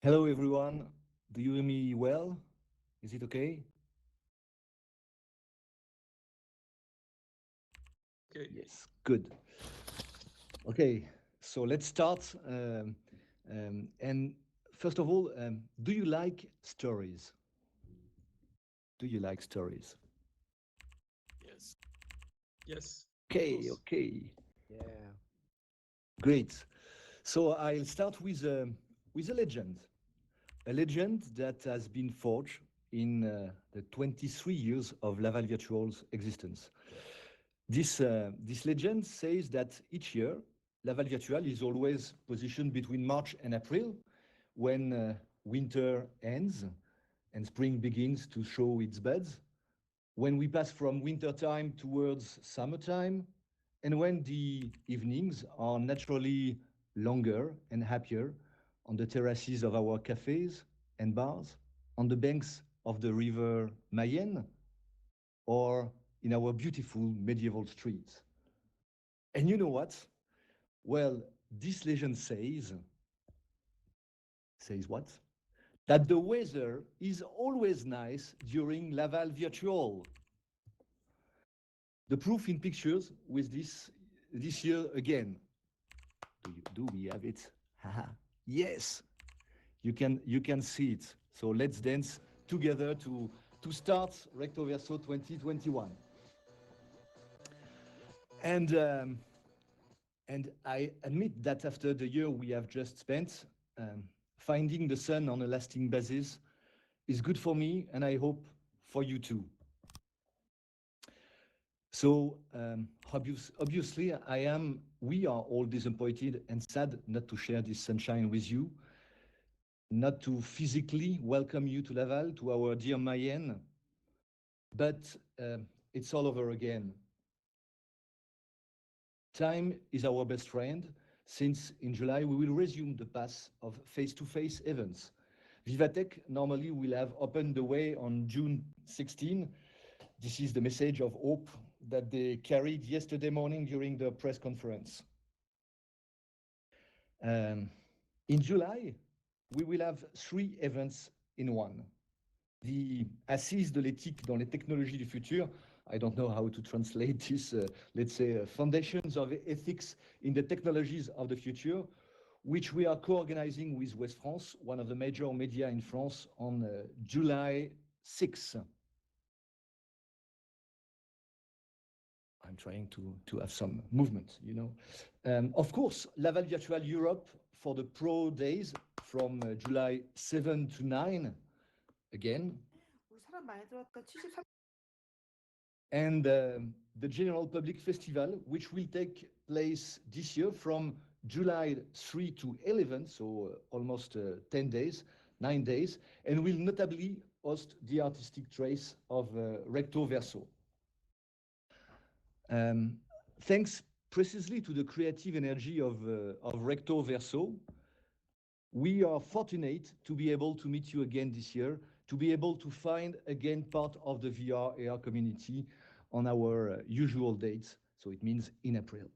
Hello, everyone. Do you hear me well? Is it okay? Okay. Yes, good. Okay, so let's start. And first of all, do you like stories? Do you like stories? Yes. Yes. Of Okay, course. okay, Yeah. great. So I'll start with a legend that has been forged in the 23 years of Laval Virtual's existence. This legend says that each year, Laval Virtual is always positioned between March and April when winter ends and spring begins to show its buds, when we pass from winter time towards summertime, and when the evenings are naturally longer and happier on the terraces of our cafes and bars, on the banks of the river Mayenne, or in our beautiful medieval streets. And you know what? Well, this legend says what? That the weather is always nice during Laval Virtual. The proof in pictures with this year again. Do we have it? Haha. Yes, you can see it. So let's dance together to start Recto VRso 2021. And um, And I admit that after the year we have just spent, finding the sun on a lasting basis is good for me, and I hope for you too. So obviously, we are all disappointed and sad not to share this sunshine with you, not to physically welcome you to Laval, to our dear Mayenne, but it's all over again. Time is our best friend, since in July we will resume the path of face-to-face events. Vivatech normally will have opened the way on June 16. This is the message of hope that they carried yesterday morning during the press conference. Um, in July, we will have 3 events in one. The Assise de l'éthique dans les technologies du futur. I don't know how to translate this, let's say, foundations of ethics in the technologies of the future, which we are co-organizing with West France, one of the major media in France, on July 6th. I'm trying to have some movement, you know. Of course, Laval Virtual Europe for the Pro Days from July 7 to 9, again. And the General Public Festival, which will take place this year from July 3 to 11, so almost 10 days, 9 days, and will notably host the artistic trace of Recto VRso. Thanks precisely to the creative energy of Recto VRso, we are fortunate to be able to meet you again this year, to be able to find again part of the VR AR community on our usual dates. So it means in April.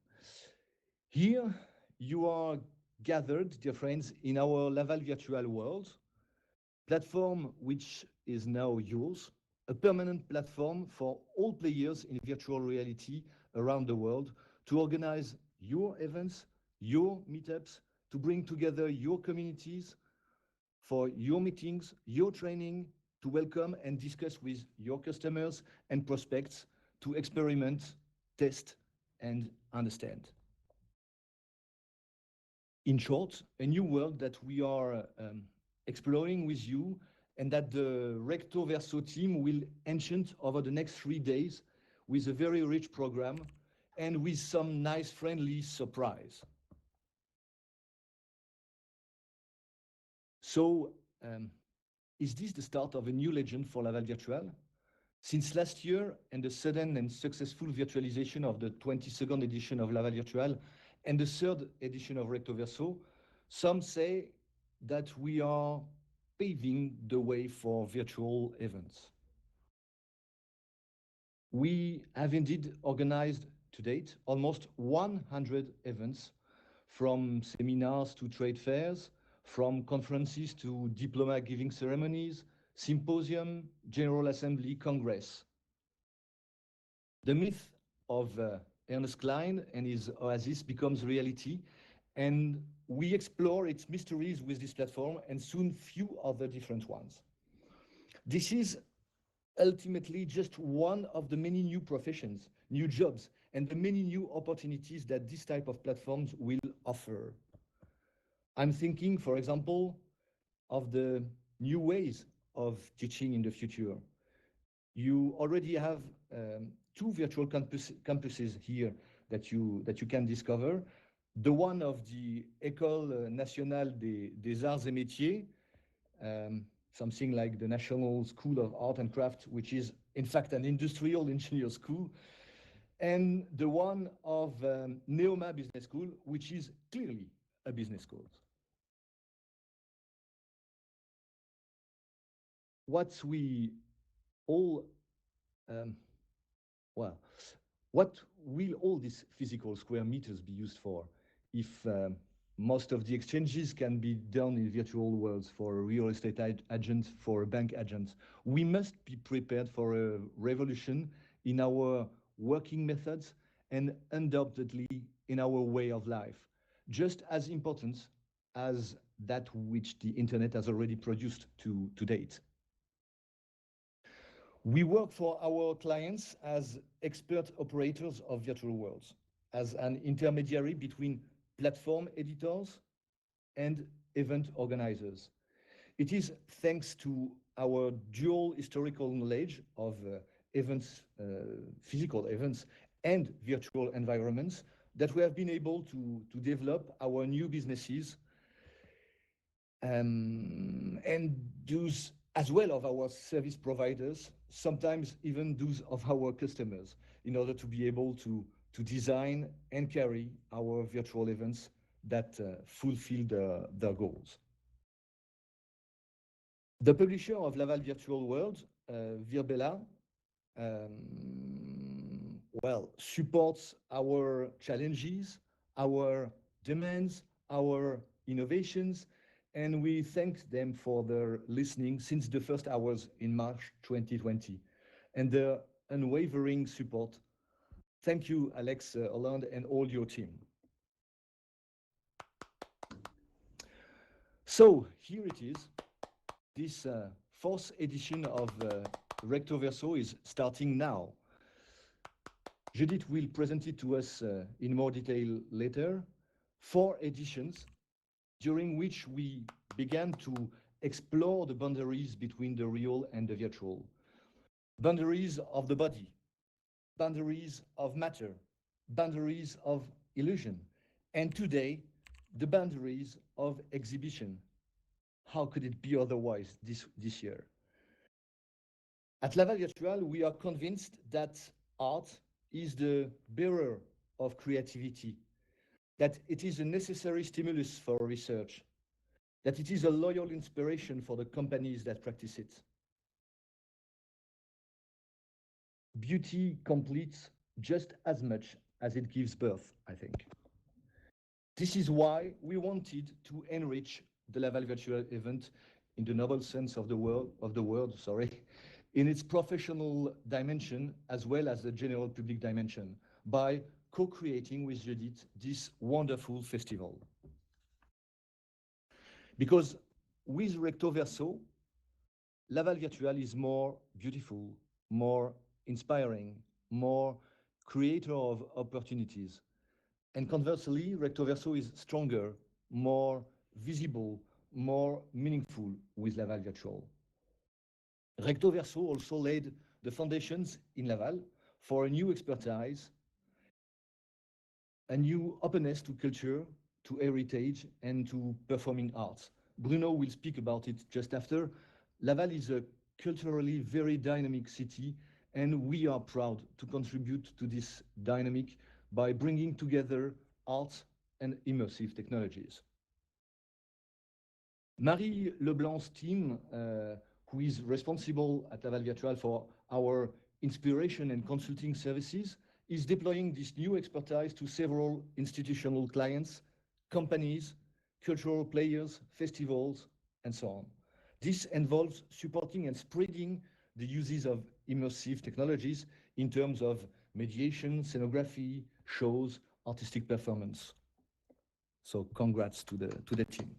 Here you are gathered, dear friends, in our Laval virtual world, platform which is now yours, a permanent platform for all players in virtual reality around the world to organize your events, your meetups, to bring together your communities for your meetings, your training, to welcome and discuss with your customers and prospects, to experiment, test, and understand. In short, a new world that we are exploring with you and that the Recto VRso team will enchant over the next 3 days with a very rich program and with some nice friendly surprise. So, is this the start of a new legend for Laval Virtual? Since last year and the sudden and successful virtualization of the 22nd edition of Laval Virtual and the 3rd edition of Recto VRso, some say that we are paving the way for virtual events. We have indeed organized to date almost 100 events, from seminars to trade fairs, from conferences to diploma giving ceremonies, symposium, General Assembly, Congress. The myth of Ernest Klein and his oasis becomes reality, and we explore its mysteries with this platform and soon few other different ones. This is ultimately just one of the many new professions, new jobs, and the many new opportunities that this type of platforms will offer. I'm thinking, for example, of the new ways of teaching in the future. You already have two virtual campuses here that you can discover. The one of the École Nationale des Arts et Métiers, something like the National School of Art and Craft, which is in fact an industrial engineer school, and the one of Neoma Business School, which is clearly a business school. What we all, what will all these physical square meters be used for if most of the exchanges can be done in virtual worlds for a real estate agent, for a bank agent? We must be prepared for a revolution in our working methods and undoubtedly in our way of life, just as important as that which the internet has already produced to date. We work for our clients as expert operators of virtual worlds, as an intermediary between platform editors and event organizers. It is thanks to our dual historical knowledge of events, physical events, and virtual environments that we have been able to develop our new businesses and those as well of our service providers, sometimes even those of our customers, in order to be able to design and carry our virtual events that fulfill their goals. The publisher of Laval Virtual World, Virbela, supports our challenges, our demands, our innovations, and we thank them for their listening since the first hours in March 2020 and their unwavering support. Thank you, Alex Hollande, and all your team. So here it is. This fourth edition of Recto VRso is starting now. Judith will present it to us in more detail later. 4 editions during which we began to explore the boundaries between the real and the virtual. Boundaries of the body, boundaries of matter, boundaries of illusion, and today, the boundaries of exhibition. How could it be otherwise this year? At Laval Virtual, we are convinced that art is the bearer of creativity, that it is a necessary stimulus for research, that it is a loyal inspiration for the companies that practice it. Beauty completes just as much as it gives birth, I think. This is why we wanted to enrich the Laval Virtual event in the noble sense of the word, in its professional dimension as well as the general public dimension, by co-creating with Judith this wonderful festival. Because with Recto VRso, Laval Virtual is more beautiful, more inspiring, more creator of opportunities. And conversely, Recto VRso is stronger, more visible, more meaningful with Laval Virtual. Recto VRso also laid the foundations in Laval for a new expertise, a new openness to culture, to heritage, and to performing arts. Bruno will speak about it just after. Laval is a culturally very dynamic city, and we are proud to contribute to this dynamic by bringing together art and immersive technologies. Marie Leblanc's team, who is responsible at Laval Virtual for our inspiration and consulting services, is deploying this new expertise to several institutional clients, companies, cultural players, festivals, and so on. This involves supporting and spreading the uses of immersive technologies in terms of mediation, scenography, shows, artistic performance. So congrats to the team.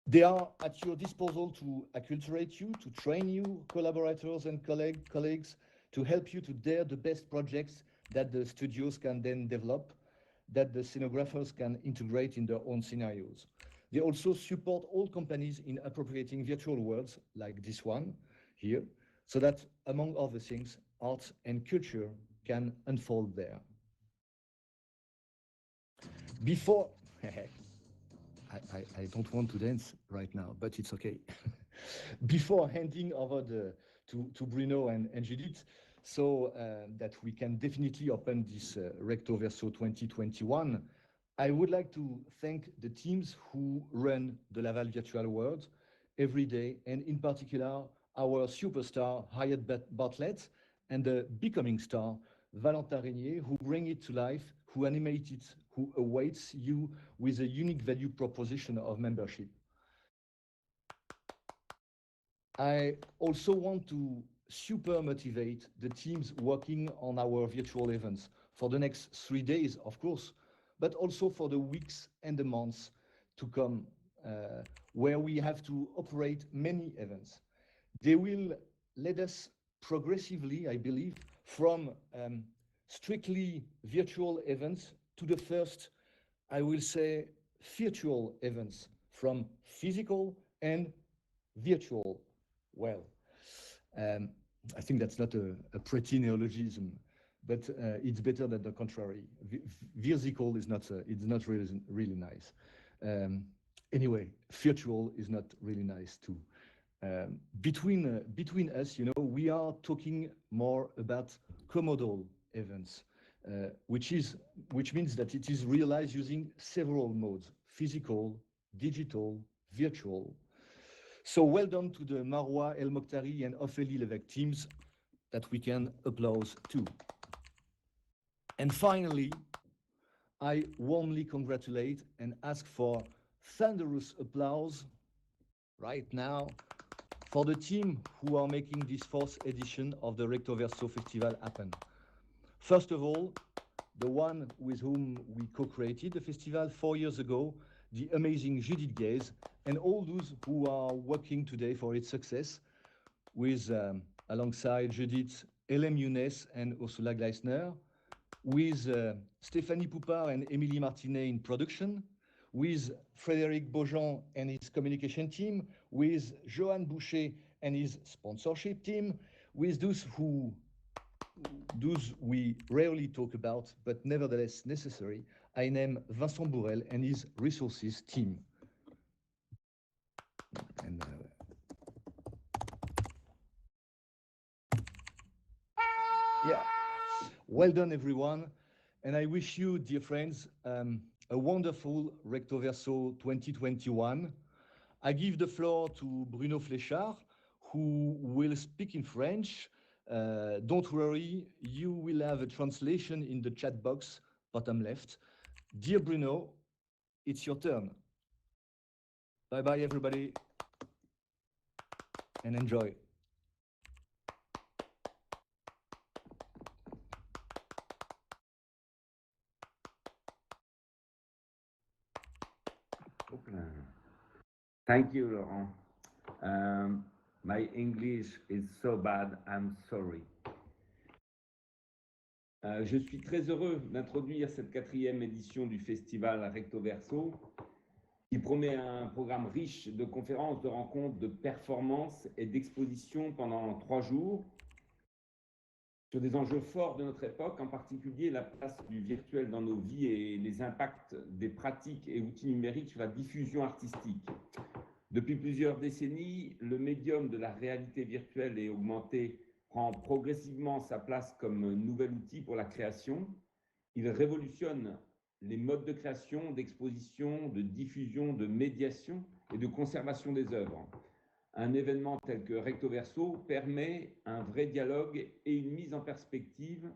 They are at your disposal to acculturate you, to train you, collaborators and colleagues, to help you to dare the best projects that the studios can then develop, that the scenographers can integrate in their own scenarios. They also support all companies in appropriating virtual worlds like this one here, so that, among other things, art and culture can unfold there. Before, I don't want to dance right now, but it's okay. Before handing over to Bruno and Judith, so that we can definitely open this Recto VRso 2021, I would like to thank the teams who run the Laval virtual world every day, and in particular, our superstar, Harriet Bartlett, and the becoming star, Valentin Régnier, who bring it to life, who animate it, who awaits you with a unique value proposition of membership. I also want to super motivate the teams working on our virtual events for the next 3 days, of course, but also for the weeks and the months to come, where we have to operate many events. They will lead us progressively, I believe, from strictly virtual events to the first, I will say, virtual events, from physical and virtual. Well, I think that's not a pretty neologism, but it's better than the contrary. Virtual is not, it's not really nice. Anyway, virtual is not really nice too. Between us, you know, we are talking more about commodal events, which means that it is realized using several modes: physical, digital, virtual. So well done to the Marwa El Mokhtari and Ophélie Levesque teams that we can applaud to. And finally, I warmly congratulate and ask for thunderous applause right now for the team who are making this 4th edition of the Recto VRso Festival happen. First of all, the one with whom we co-created the festival 4 years ago, the amazing Judith Gaze, and all those who are working today for its success, with, alongside Judith, Elem Younes and Ursula Gleisner, with Stéphanie Poupard and Émilie Martinet in production, with Frédéric Beaujean and his communication team, with Johan Boucher and his sponsorship team, with those we rarely talk about, but nevertheless necessary. I name Vincent Bourrel and his resources team. And, yeah, well done everyone. And I wish you, dear friends, a wonderful Recto VRso 2021. I give the floor to Bruno Fléchard, who will speak in French. Don't worry, you will have a translation in the chat box, bottom left. Dear Bruno, it's your turn. Bye-bye, everybody, and enjoy. Thank you, Laurent. My English is so bad, I'm sorry. Je suis très heureux d'introduire cette 4e édition du festival Recto VRso, qui promet un programme riche de conférences, de rencontres, de performances et d'expositions pendant 3 jours, sur des enjeux forts de notre époque, en particulier la place du virtuel dans nos vies et les impacts des pratiques et outils numériques sur la diffusion artistique. Depuis plusieurs décennies, le médium de la réalité virtuelle et augmentée prend progressivement sa place comme nouvel outil pour la création. Il révolutionne les modes de création, d'exposition, de diffusion, de médiation et de conservation des œuvres. Un événement tel que Recto VRso permet un vrai dialogue et une mise en perspective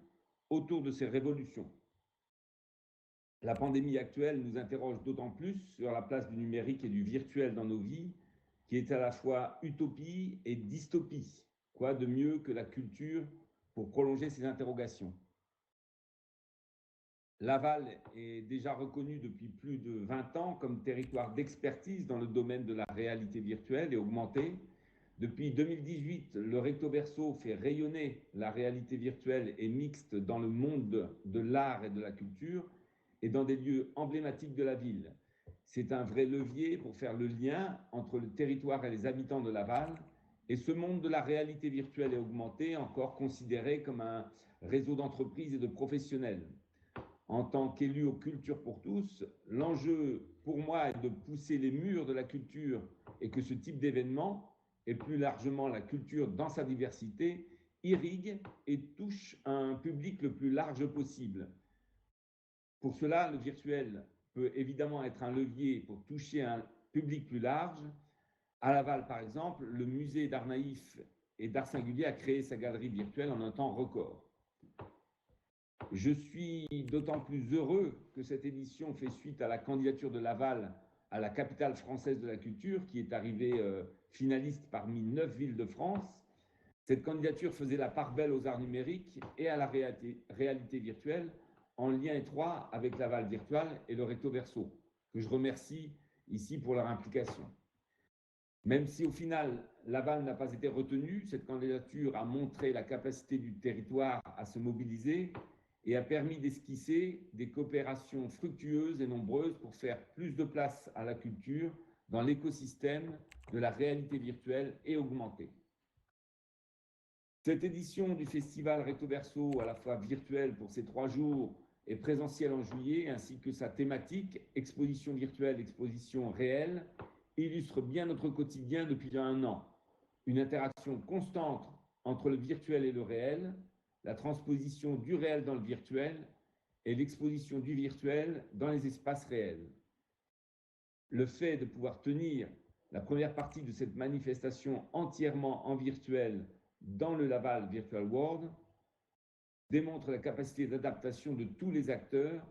autour de ces révolutions. La pandémie actuelle nous interroge d'autant plus sur la place du numérique et du virtuel dans nos vies, qui est à la fois utopie et dystopie. Quoi de mieux que la culture pour prolonger ces interrogations? Laval est déjà reconnu depuis plus de 20 ans comme territoire d'expertise dans le domaine de la réalité virtuelle et augmentée. Depuis 2018, le Recto VRso fait rayonner la réalité virtuelle et mixte dans le monde de l'art et de la culture et dans des lieux emblématiques de la ville. C'est un vrai levier pour faire le lien entre le territoire et les habitants de Laval et ce monde de la réalité virtuelle et augmentée, encore considéré comme un réseau d'entreprises et de professionnels. En tant qu'élu aux cultures pour tous, l'enjeu pour moi est de pousser les murs de la culture et que ce type d'événement, et plus largement la culture dans sa diversité, irrigue et touche un public le plus large possible. Pour cela, le virtuel peut évidemment être un levier pour toucher un public plus large. À Laval, par exemple, le musée d'art naïf et d'art singulier a créé sa galerie virtuelle en un temps record. Je suis d'autant plus heureux que cette édition fait suite à la candidature de Laval à la capitale française de la culture, qui est arrivée finaliste parmi 9 villes de France. Cette candidature faisait la part belle aux arts numériques et à la réalité virtuelle, en lien étroit avec Laval Virtual et le Recto VRso, que je remercie ici pour leur implication. Même si au final, Laval n'a pas été retenu, cette candidature a montré la capacité du territoire à se mobiliser et a permis d'esquisser des coopérations fructueuses et nombreuses pour faire plus de place à la culture dans l'écosystème de la réalité virtuelle et augmentée. Cette édition du festival Recto VRso, à la fois virtuelle pour ces 3 jours et présentielle en juillet, ainsi que sa thématique, exposition virtuelle, exposition réelle, illustre bien notre quotidien depuis 1 an. Une interaction constante entre le virtuel et le réel, la transposition du réel dans le virtuel et l'exposition du virtuel dans les espaces réels. Le fait de pouvoir tenir la première partie de cette manifestation entièrement en virtuel dans le Laval Virtual World démontre la capacité d'adaptation de tous les acteurs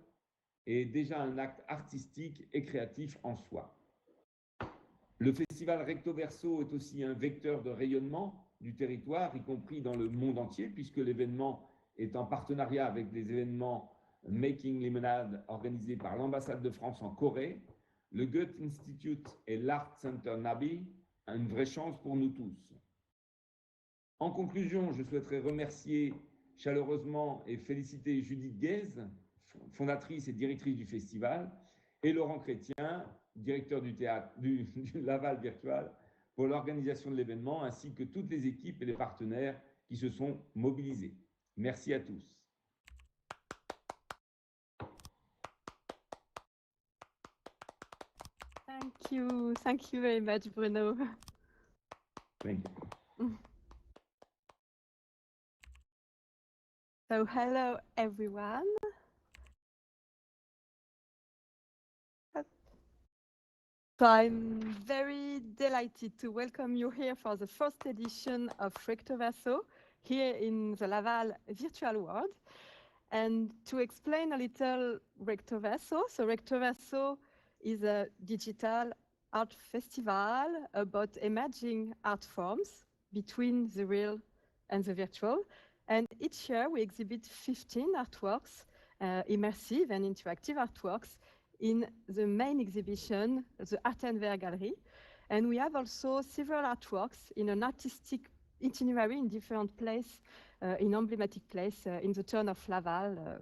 et est déjà un acte artistique et créatif en soi. Le festival Recto VRso est aussi un vecteur de rayonnement du territoire, y compris dans le monde entier, puisque l'événement est en partenariat avec des événements Making Lemonade organisés par l'ambassade de France en Corée, le Goethe Institute et l'Art Center Nabi, une vraie chance pour nous tous. En conclusion, je souhaiterais remercier chaleureusement et féliciter Judith Guèze, fondatrice et directrice du festival, et Laurent Chrétien, directeur du théâtre du Laval Virtual, pour l'organisation de l'événement, ainsi que toutes les équipes et les partenaires qui se sont mobilisés. Merci à tous. Thank you very much, Bruno. Thank you. So hello, everyone. So I'm very delighted to welcome you here for the first edition of Recto VRso here in the Laval Virtual World. And to explain a little Recto VRso, so Recto VRso is a digital art festival about emerging art forms between the real and the virtual. And each year we exhibit 15 artworks, immersive and interactive artworks in the main exhibition, the Art and Ver Gallery. And we have also several artworks in an artistic itinerary in different places, in emblematic place in the town of Laval,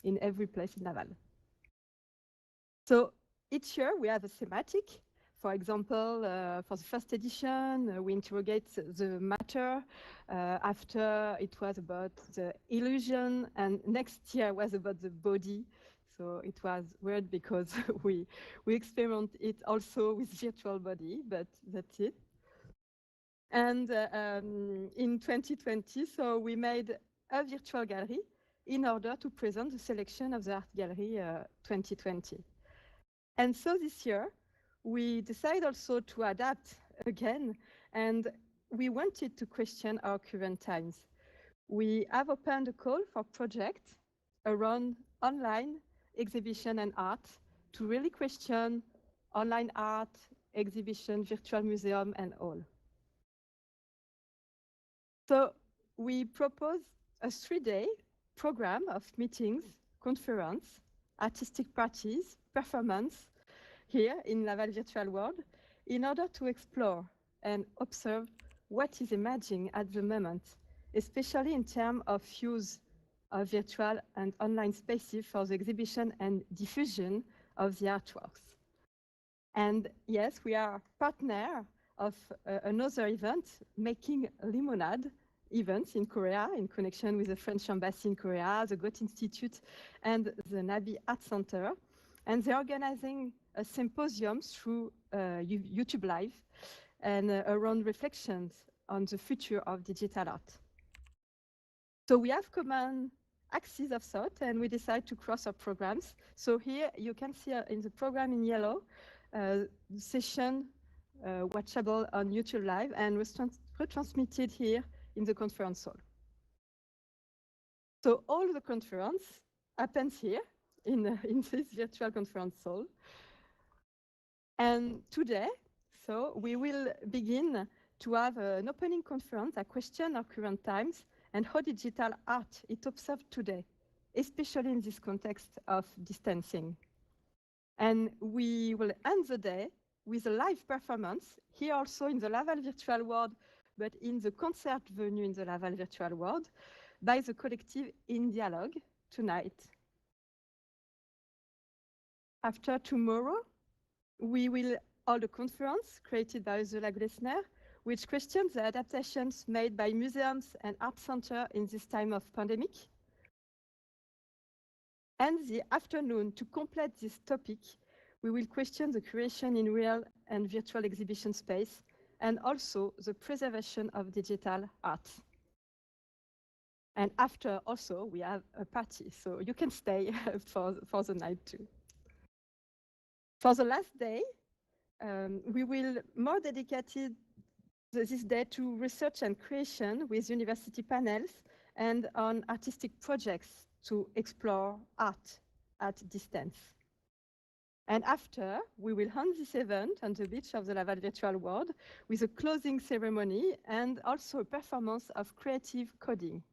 in every place in Laval. So each year we have a thematic. For example, for the first edition, we interrogate the matter. After it was about the illusion, and next year was about the body. So it was weird because we experiment it also with virtual body, but that's it. And in 2020, so we made a virtual gallery in order to present the selection of the Art Gallery 2020. And so this year, we decided also to adapt again, and we wanted to question our current times. We have opened a call for projects around online exhibition and art to really question online art, exhibition, virtual museum, and all. So we propose a 3-day program of meetings, conference, artistic parties, performance here in Laval Virtual World in order to explore and observe what is emerging at the moment, especially in terms of use of virtual and online spaces for the exhibition and diffusion of the artworks. And yes, we are partner of another event, Making Limonade events in Korea in connection with the French Embassy in Korea, the Goethe Institute, and the Nabi Art Center. And they're organizing a symposium through YouTube Live and around reflections on the future of digital art. So we have common axes of thought, and we decide to cross our programs. So here you can see in the program in yellow, session watchable on YouTube Live and retransmitted here in the conference hall. So all the conference happens here in this virtual conference hall. And today, so we will begin to have an opening conference that questions our current times and how digital art is observed today, especially in this context of distancing. And we will end the day with a live performance, here also in the Laval Virtual World, but in the concert venue in the Laval Virtual World, by the collective In Dialogue tonight. After tomorrow, we will hold a conference created by Ursula Glessner, which questions the adaptations made by museums and art centers in this time of pandemic. And the afternoon, to complete this topic, we will question the creation in real and virtual exhibition space, and also the preservation of digital art. And after also, we have a party, so you can stay for the night too. For the last day, we will more dedicated this day to research and creation with university panels and on artistic projects to explore art at distance. And after, we will end this event on the beach of the Laval Virtual World with a closing ceremony and also a performance of creative coding.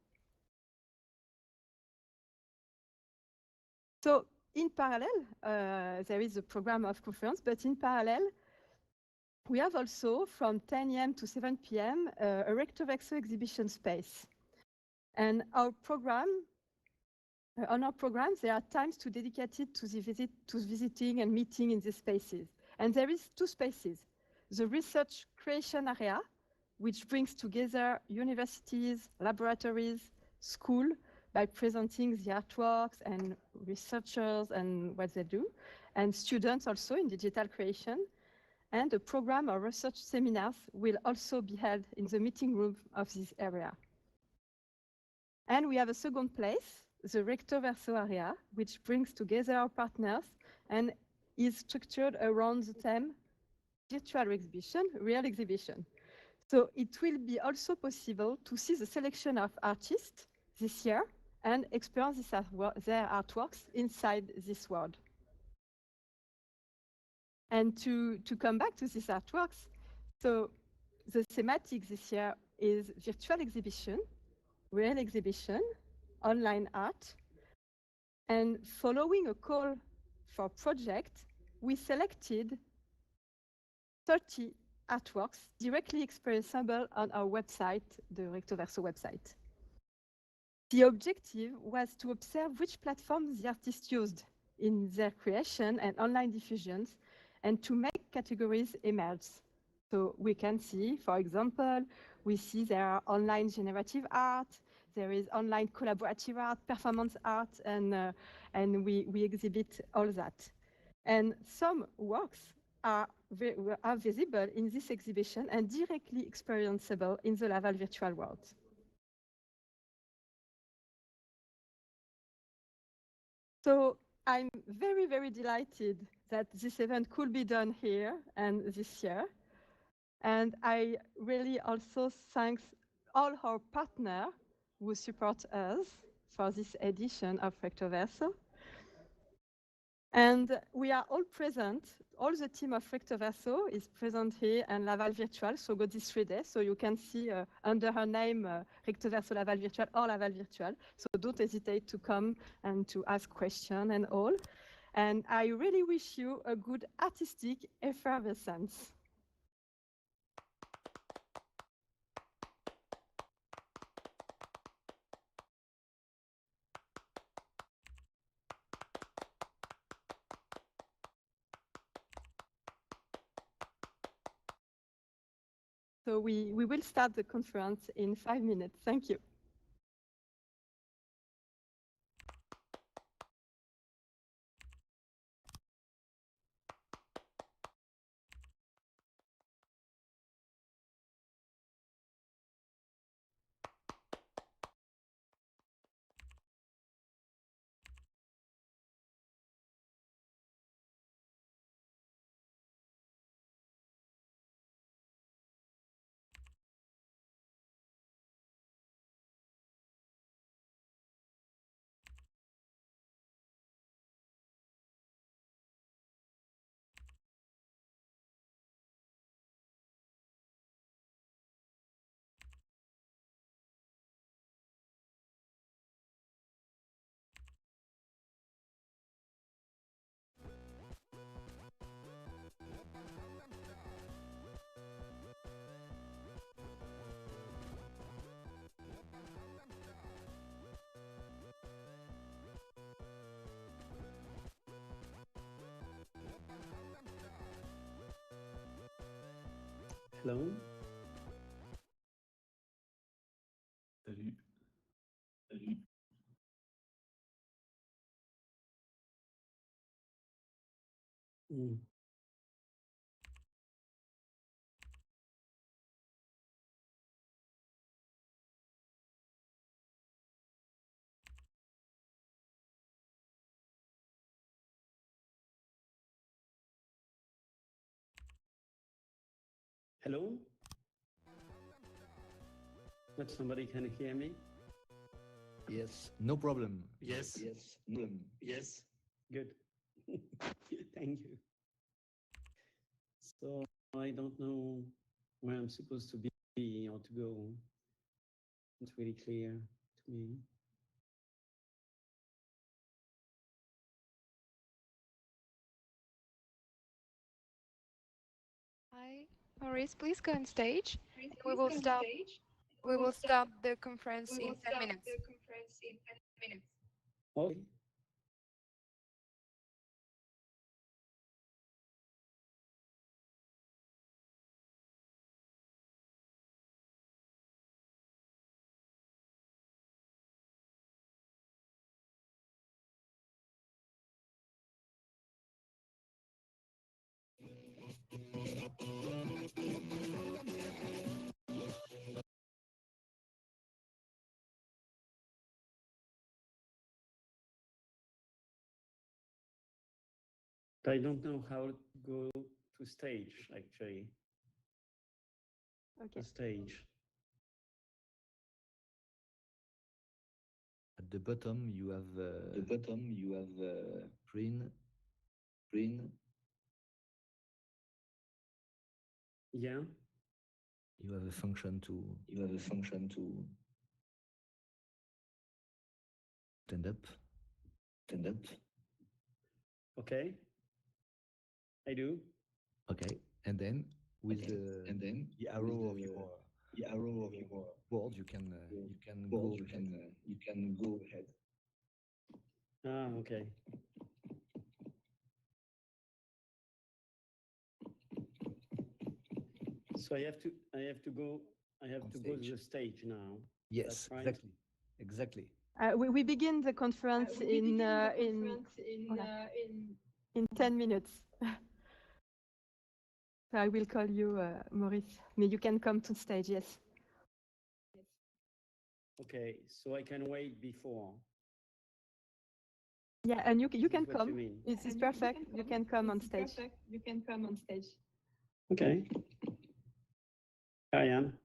So in parallel, there is a program of conference, but in parallel, we have also from 10 a.m. to 7 p.m. A Recto VRso exhibition space. And our program, on our programs, there are times to dedicate it to visiting and meeting in these spaces. And there is 2 spaces. The research creation area, which brings together universities, laboratories, school, by presenting the artworks and researchers and what they do, and students also in digital creation. And a program of research seminars will also be held in the meeting room of this area. And we have a second place, the Recto VRso area, which brings together our partners and is structured around the theme virtual exhibition, real exhibition. So it will be also possible to see the selection of artists this year and experience their artworks inside this world. And to come back to these artworks, so the thematic this year is virtual exhibition, real exhibition, online art. And following a call for project, we selected 30 artworks directly experienceable on our website, the Recto VRso website. The objective was to observe which platforms the artists used in their creation and online diffusions, and to make categories emerge. So we can see, for example, we see there are online generative art, there is online collaborative art, performance art, and we exhibit all that. And some works are visible in this exhibition and directly experienceable in the Laval Virtual World. So I'm very, very delighted that this event could be done here and this year. And I really also thank all our partners who support us for this edition of Recto VRso. And we are all present. All the team of Recto VRso is present here in Laval Virtual, so go this 3 days. So you can see under her name, Recto VRso Laval Virtual or Laval Virtual. So don't hesitate to come and to ask questions and all. And I really wish you a good artistic effervescence. So we will start the conference in 5 minutes. Thank you. Hello. Salut. Salut. Mm. Hello. But somebody can hear me? Yes, no problem. Yes. Yes. Yes. Good. Thank you. So I don't know where I'm supposed to be or to go. It's really clear to me. Hi, Maurice, please go on stage. We will start the conference in 10 minutes. Okay. I don't know how to go to stage, actually. Okay. The stage. At the bottom, you have print. Yeah. You have a function to stand up. Okay. I do. Okay, and then with the arrow of your board, you can go ahead. Ah, okay. So I have to go to the stage now. Yes, right? exactly. We begin the conference in 10 minutes. So I will call you, Maurice. You can come to stage, yes. Okay, so I can wait before. Yeah, and you can What come. you mean? It's perfect. You can come on stage. Okay. I am.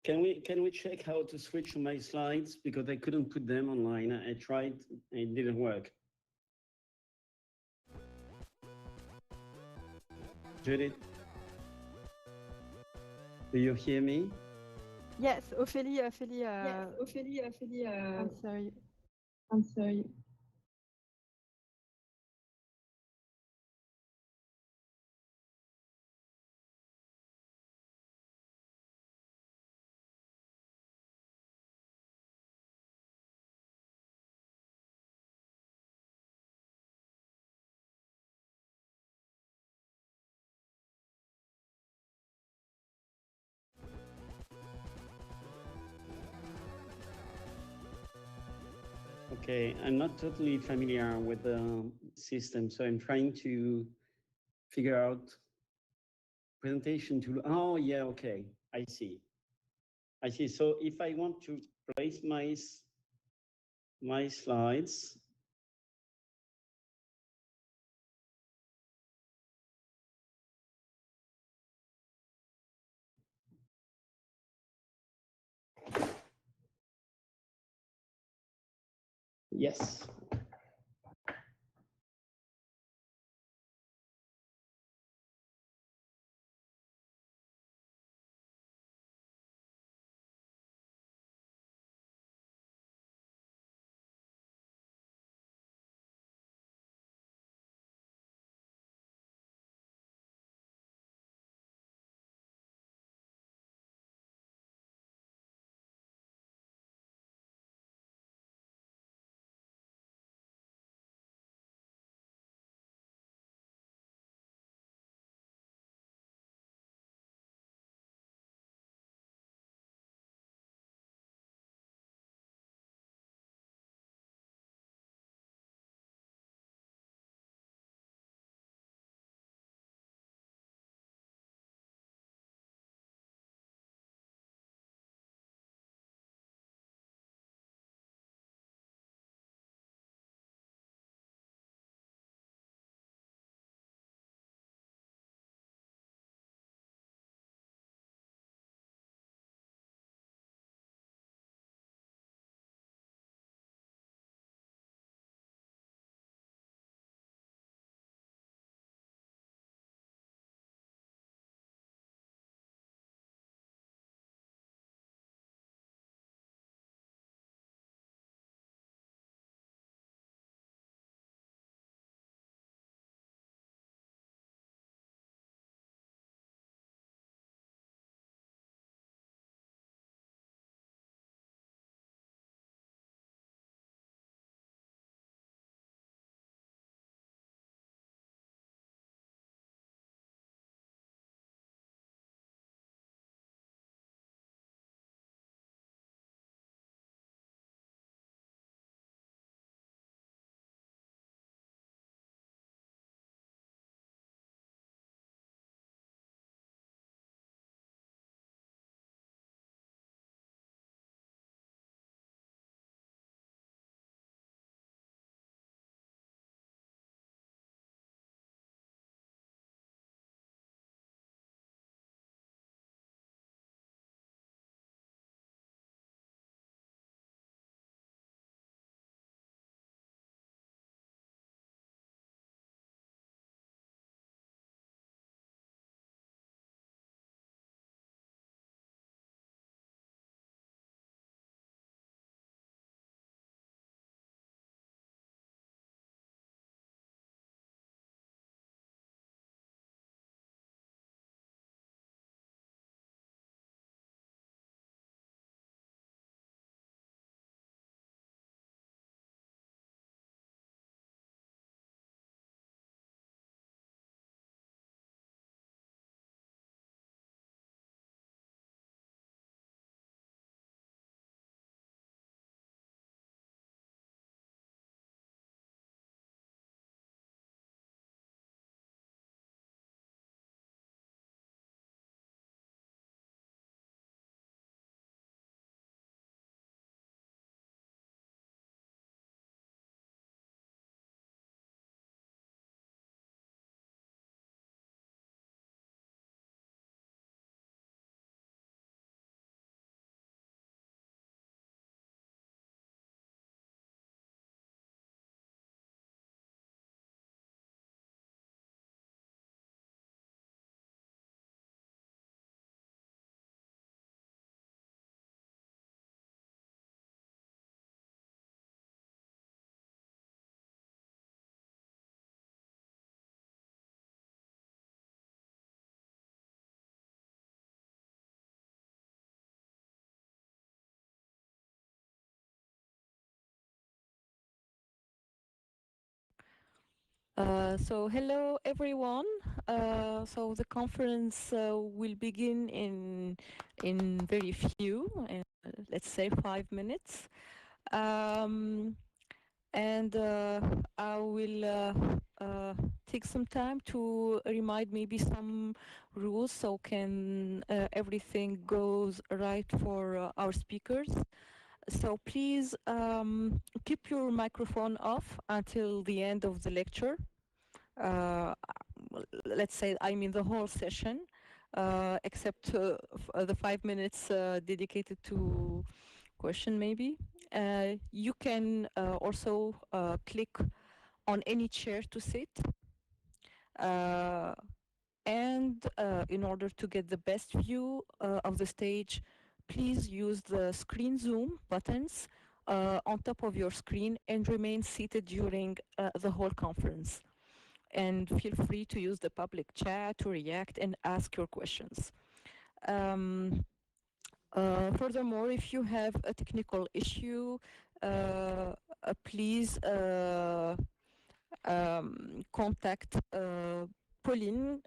Can we check how to switch my slides, because I couldn't put them online. I tried, it didn't work. Judith, do you hear me? Yes, Ophélie, I'm sorry. Okay, I'm not totally familiar with the system, so I'm trying to figure out presentation tool. Oh, yeah, okay, I see. So if I want to place my slides, yes. So hello everyone. So the conference will begin in very few, let's say 5 minutes. And I will take some time to remind maybe some rules so can everything goes right for our speakers. So please keep your microphone off until the end of the lecture. Let's say I mean the whole session, except the 5 minutes dedicated to question maybe. You can also click on any chair to sit. And in order to get the best view of the stage, please use the screen zoom buttons on top of your screen and remain seated during the whole conference. And feel free to use the public chat to react and ask your questions. Furthermore, if you have a technical issue, please contact Pauline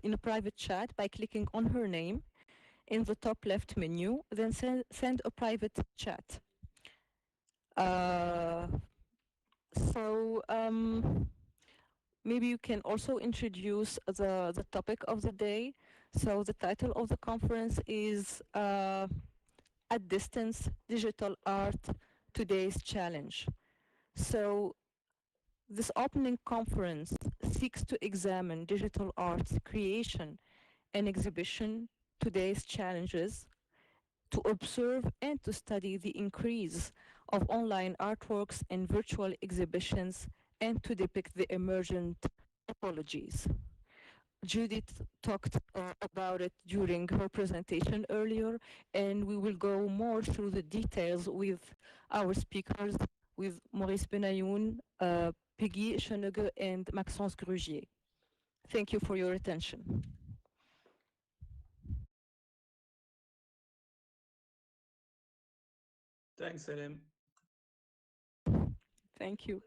in a private chat by clicking on her name in the top left menu, then send a private chat. So maybe you can also introduce the topic of the day. So the title of the conference is At Distance, Digital Art, Today's Challenge. So this opening conference seeks to examine digital art's creation and exhibition, today's challenges, to observe and to study the increase of online artworks and virtual exhibitions, and to depict the emergent apologies. Judith talked about it during her presentation earlier, and we will go more through the details with our speakers, with Maurice Benayoun, Peggy Schoenegge, and Maxence Grugier. Thank you for your attention. Thanks, Hélène. Thank you.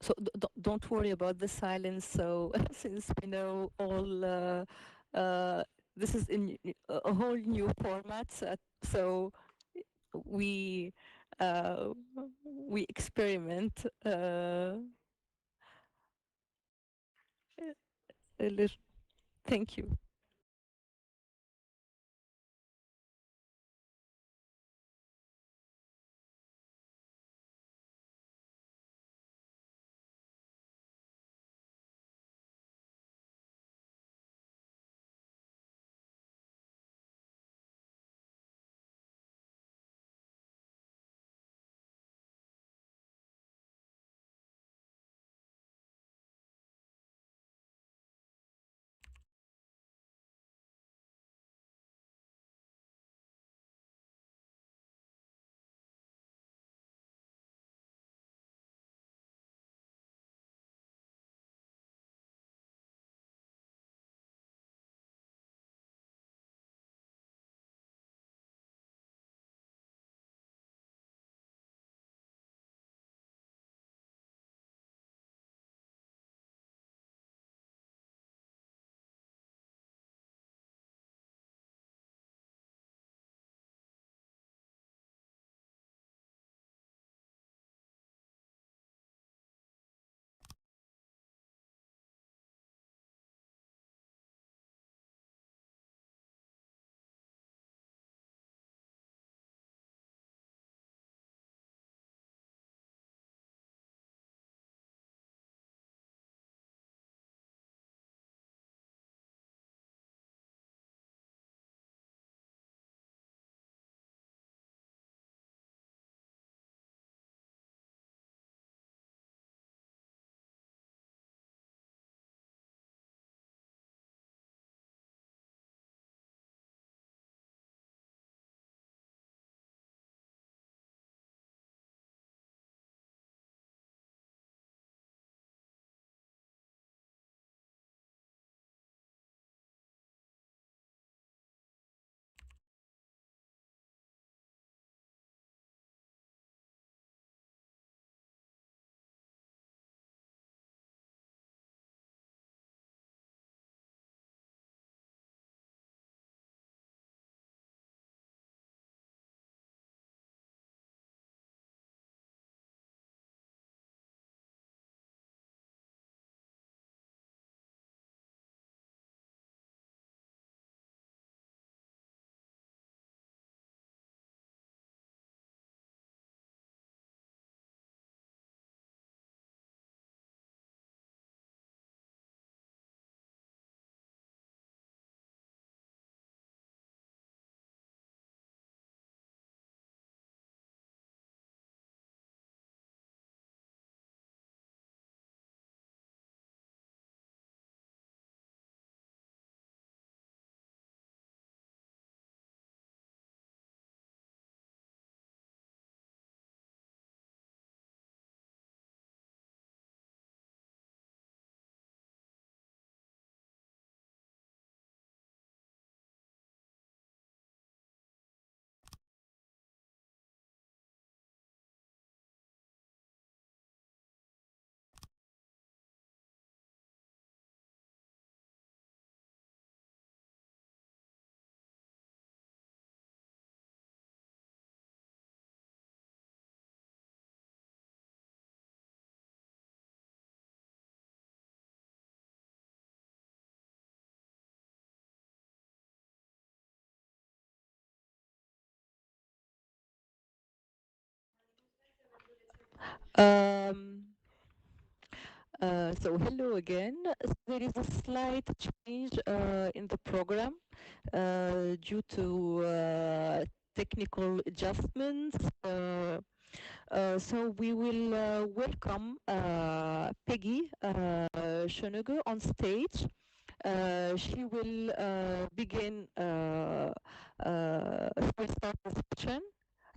So don't worry about the silence. So since we know all, this is in a whole new format. So we experiment a little. Thank you. Um, so hello again. There is a slight change in the program due to technical adjustments. So we will welcome Peggy Schoenegge on stage. She will begin. She will start the session.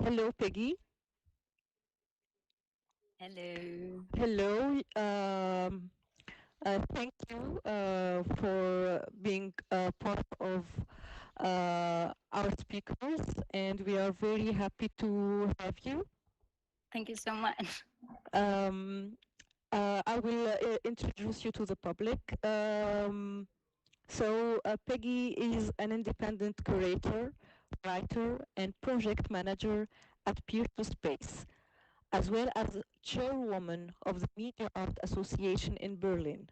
Hello, Peggy. Hello. Hello. Thank you for being part of our speakers, and we are very happy to have you. Thank you so much. I will introduce you to the public. Peggy is an independent curator, writer, and project manager at Peer2Space, as well as chairwoman of the Media Art Association in Berlin.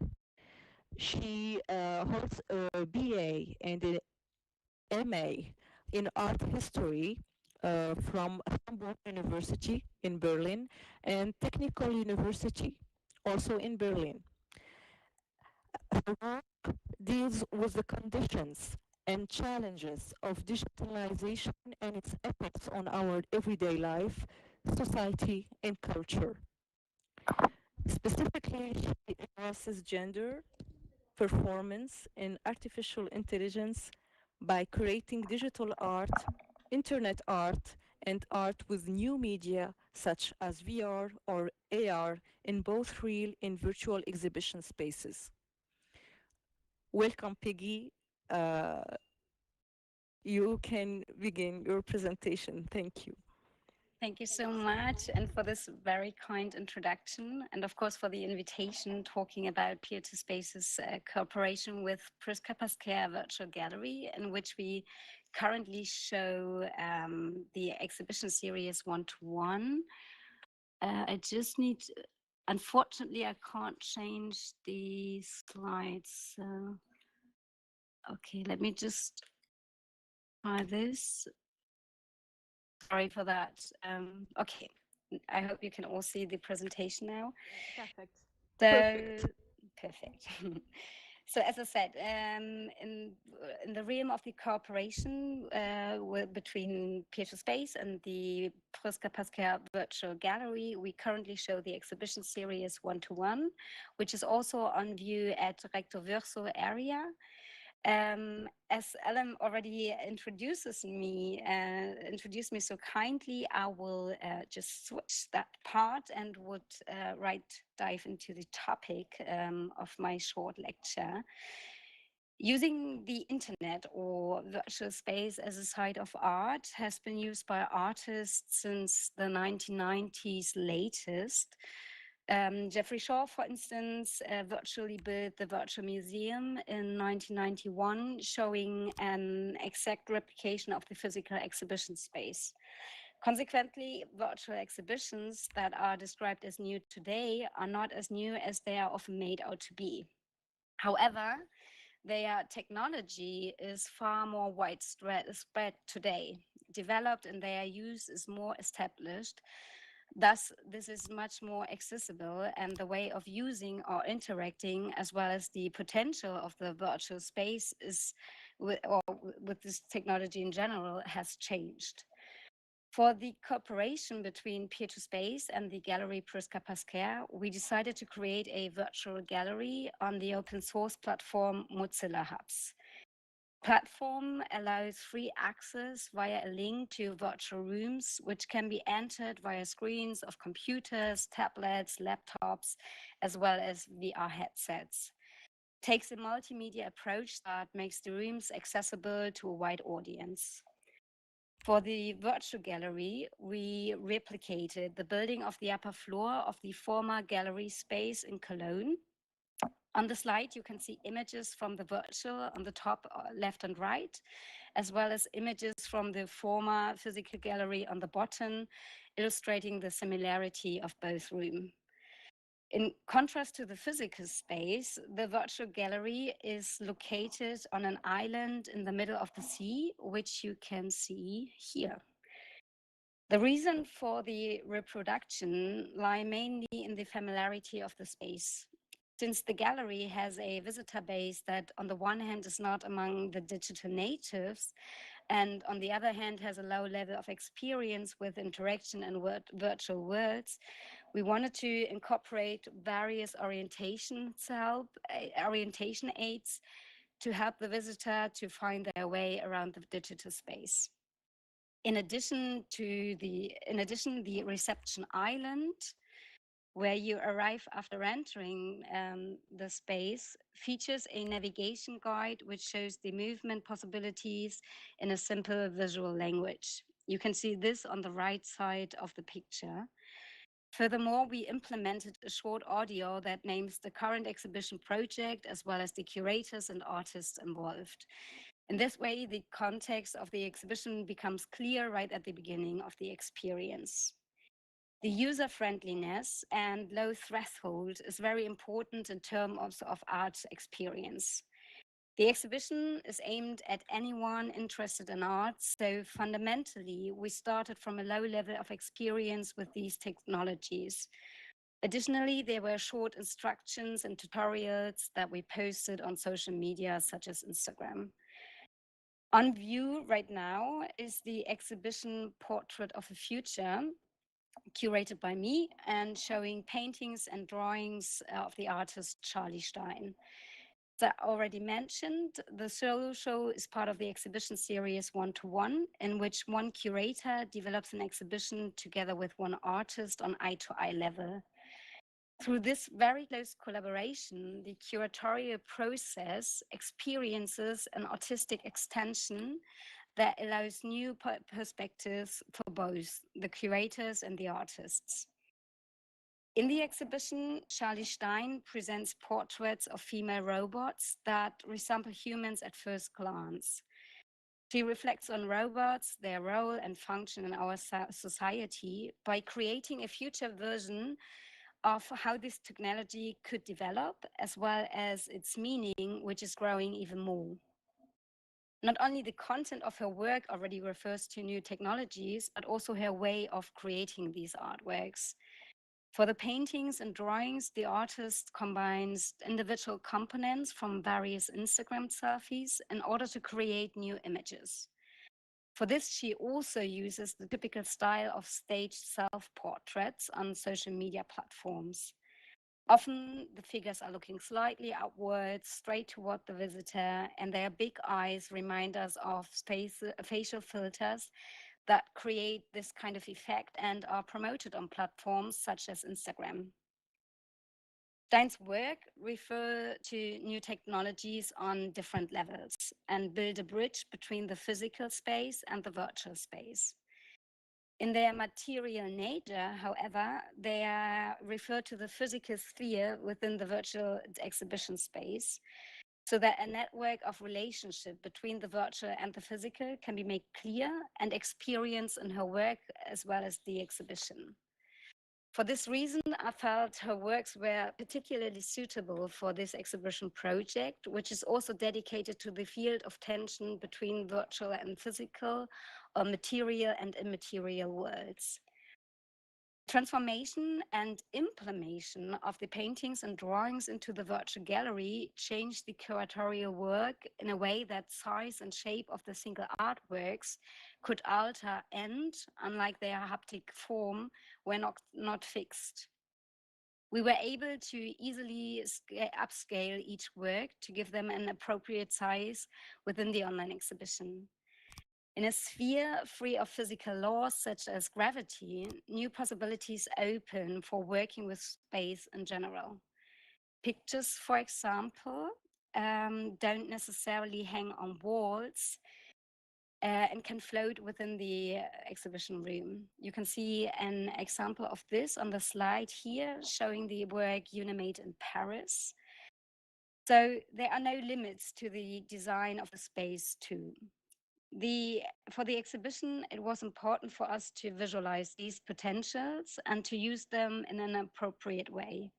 She holds a BA and an MA in art history from Hamburg University in Berlin and Technical University, also in Berlin. Her work deals with the conditions and challenges of digitalization and its effects on our everyday life, society, and culture. Specifically, she addresses gender, performance, and artificial intelligence by creating digital art, internet art, and art with new media such as VR or AR in both real and virtual exhibition spaces. Welcome, Peggy. You can begin your presentation. Thank you. Thank you so much, and for this very kind introduction, and of course for the invitation talking about Peer2Space's cooperation with Priska Pasquer Virtual Gallery, in which we currently show the exhibition series One-to-One. I just need, unfortunately, I can't change the slides. So. Okay, let me just try this. Sorry for that. Okay, I hope you can all see the presentation now. Perfect. Perfect. So as I said, in the realm of the cooperation between Peer2Space and the Priska Pasquer Virtual Gallery, we currently show the exhibition series One-to-One, which is also on view at Recto VRso area. As Ellen already introduced me so kindly, I will just switch that part and would dive into the topic of my short lecture. Using the internet or virtual space as a site of art has been used by artists since the 1990s latest. Jeffrey Shaw, for instance, virtually built the Virtual Museum in 1991, showing an exact replication of the physical exhibition space. Consequently, virtual exhibitions that are described as new today are not as new as they are often made out to be. However, their technology is far more widespread today. Developed and their use is more established. Thus, this is much more accessible, and the way of using or interacting, as well as the potential of the virtual space with this technology in general, has changed. For the cooperation between Peer2Space and the gallery Priska Pasquer, we decided to create a virtual gallery on the open source platform Mozilla Hubs. Platform allows free access via a link to virtual rooms, which can be entered via screens of computers, tablets, laptops, as well as VR headsets. It takes a multimedia approach that makes the rooms accessible to a wide audience. For the virtual gallery, we replicated the building of the upper floor of the former gallery space in Cologne. On the slide, you can see images from the virtual on the top left and right, as well as images from the former physical gallery on the bottom, illustrating the similarity of both rooms. In contrast to the physical space, the virtual gallery is located on an island in the middle of the sea, which you can see here. The reason for the reproduction lie mainly in the familiarity of the space. Since the gallery has a visitor base that on the one hand is not among the digital natives, and on the other hand has a low level of experience with interaction and virtual worlds, we wanted to incorporate various orientation aids to help the visitor to find their way around the digital space. In addition, the reception island, where you arrive after entering the space, features a navigation guide which shows the movement possibilities in a simple visual language. You can see this on the right side of the picture. Furthermore, we implemented a short audio that names the current exhibition project as well as the curators and artists involved. In this way, the context of the exhibition becomes clear right at the beginning of the experience. The user-friendliness and low threshold is very important in terms of art experience. The exhibition is aimed at anyone interested in art, so fundamentally, we started from a low level of experience with these technologies. Additionally, there were short instructions and tutorials that we posted on social media, such as Instagram. On view right now is the exhibition Portrait of the Future, curated by me and showing paintings and drawings of the artist Charlie Stein. As I already mentioned, the solo show is part of the exhibition series One-to-One, in which one curator develops an exhibition together with one artist on eye-to-eye level. Through this very close collaboration, the curatorial process experiences an artistic extension that allows new perspectives for both the curators and the artists. In the exhibition, Charlie Stein presents portraits of female robots that resemble humans at first glance. She reflects on robots, their role and function in our society by creating a future version of how this technology could develop, as well as its meaning, which is growing even more. Not only the content of her work already refers to new technologies, but also her way of creating these artworks. For the paintings and drawings, the artist combines individual components from various Instagram selfies in order to create new images. For this, she also uses the typical style of staged self-portraits on social media platforms. Often, the figures are looking slightly upwards, straight toward the visitor, and their big eyes remind us of facial filters that create this kind of effect and are promoted on platforms such as Instagram. Stein's work refer to new technologies on different levels and build a bridge between the physical space and the virtual space. In their material nature, however, they refer to the physical sphere within the virtual exhibition space, so that a network of relationship between the virtual and the physical can be made clear and experienced in her work as well as the exhibition. For this reason, I felt her works were particularly suitable for this exhibition project, which is also dedicated to the field of tension between virtual and physical, or material and immaterial worlds. Transformation and implementation of the paintings and drawings into the virtual gallery changed the curatorial work in a way that size and shape of the single artworks could alter and, unlike their haptic form, were not fixed. We were able to easily upscale each work to give them an appropriate size within the online exhibition. In a sphere free of physical laws such as gravity, new possibilities open for working with space in general. Pictures, for example, don't necessarily hang on walls and can float within the exhibition room. You can see an example of this on the slide here, showing the work Unimate in Paris. So there are no limits to the design of the space too. For the exhibition, it was important for us to visualize these potentials and to use them in an appropriate way.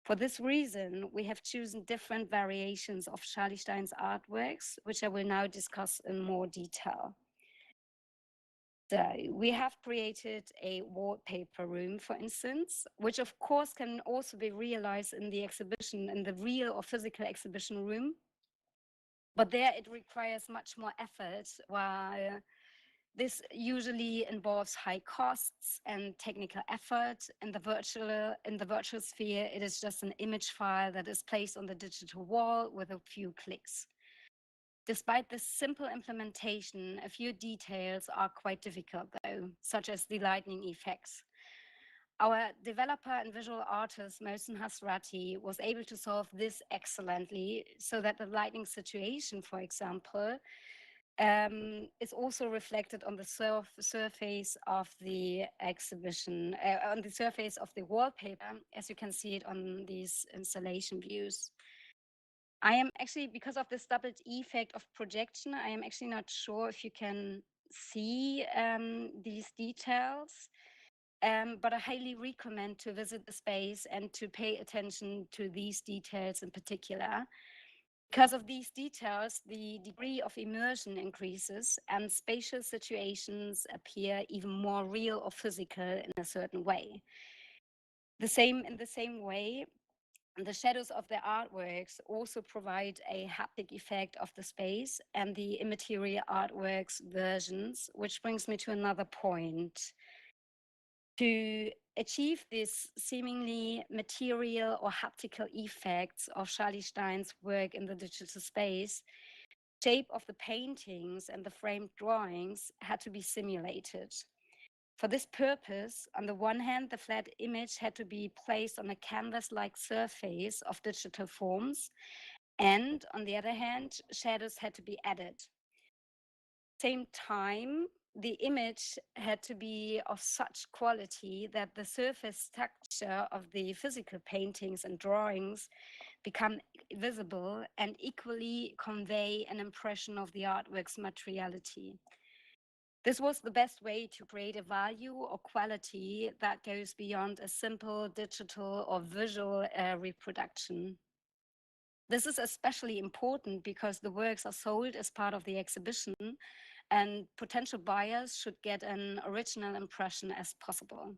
For this reason, we have chosen different variations of Charlie Stein's artworks, which I will now discuss in more detail. So we have created a wallpaper room, for instance, which of course can also be realized in the exhibition, in the real or physical exhibition room. But there it requires much more effort, while this usually involves high costs and technical effort. In the virtual sphere, it is just an image file that is placed on the digital wall with a few clicks. Despite this simple implementation, a few details are quite difficult though, such as the lightning effects. Our developer and visual artist, Mohsen Hasrati, was able to solve this excellently so that the lighting situation, for example, is also reflected on the surface of the exhibition, on the surface of the wallpaper, as you can see it on these installation views. I am actually, because of this double effect of projection, I am actually not sure if you can see these details. But I highly recommend to visit the space and to pay attention to these details in particular. Because of these details, the degree of immersion increases and spatial situations appear even more real or physical in a certain way. In the same way, the shadows of the artworks also provide a haptic effect of the space and the immaterial artworks versions, which brings me to another point. To achieve this seemingly material or haptical effects of Charlie Stein's work in the digital space, shape of the paintings and the framed drawings had to be simulated. For this purpose, on the one hand, the flat image had to be placed on a canvas-like surface of digital forms, and on the other hand, shadows had to be added. Same time, the image had to be of such quality that the surface structure of the physical paintings and drawings become visible and equally convey an impression of the artwork's materiality. This was the best way to create a value or quality that goes beyond a simple digital or visual reproduction. This is especially important because the works are sold as part of the exhibition, and potential buyers should get an original impression as possible.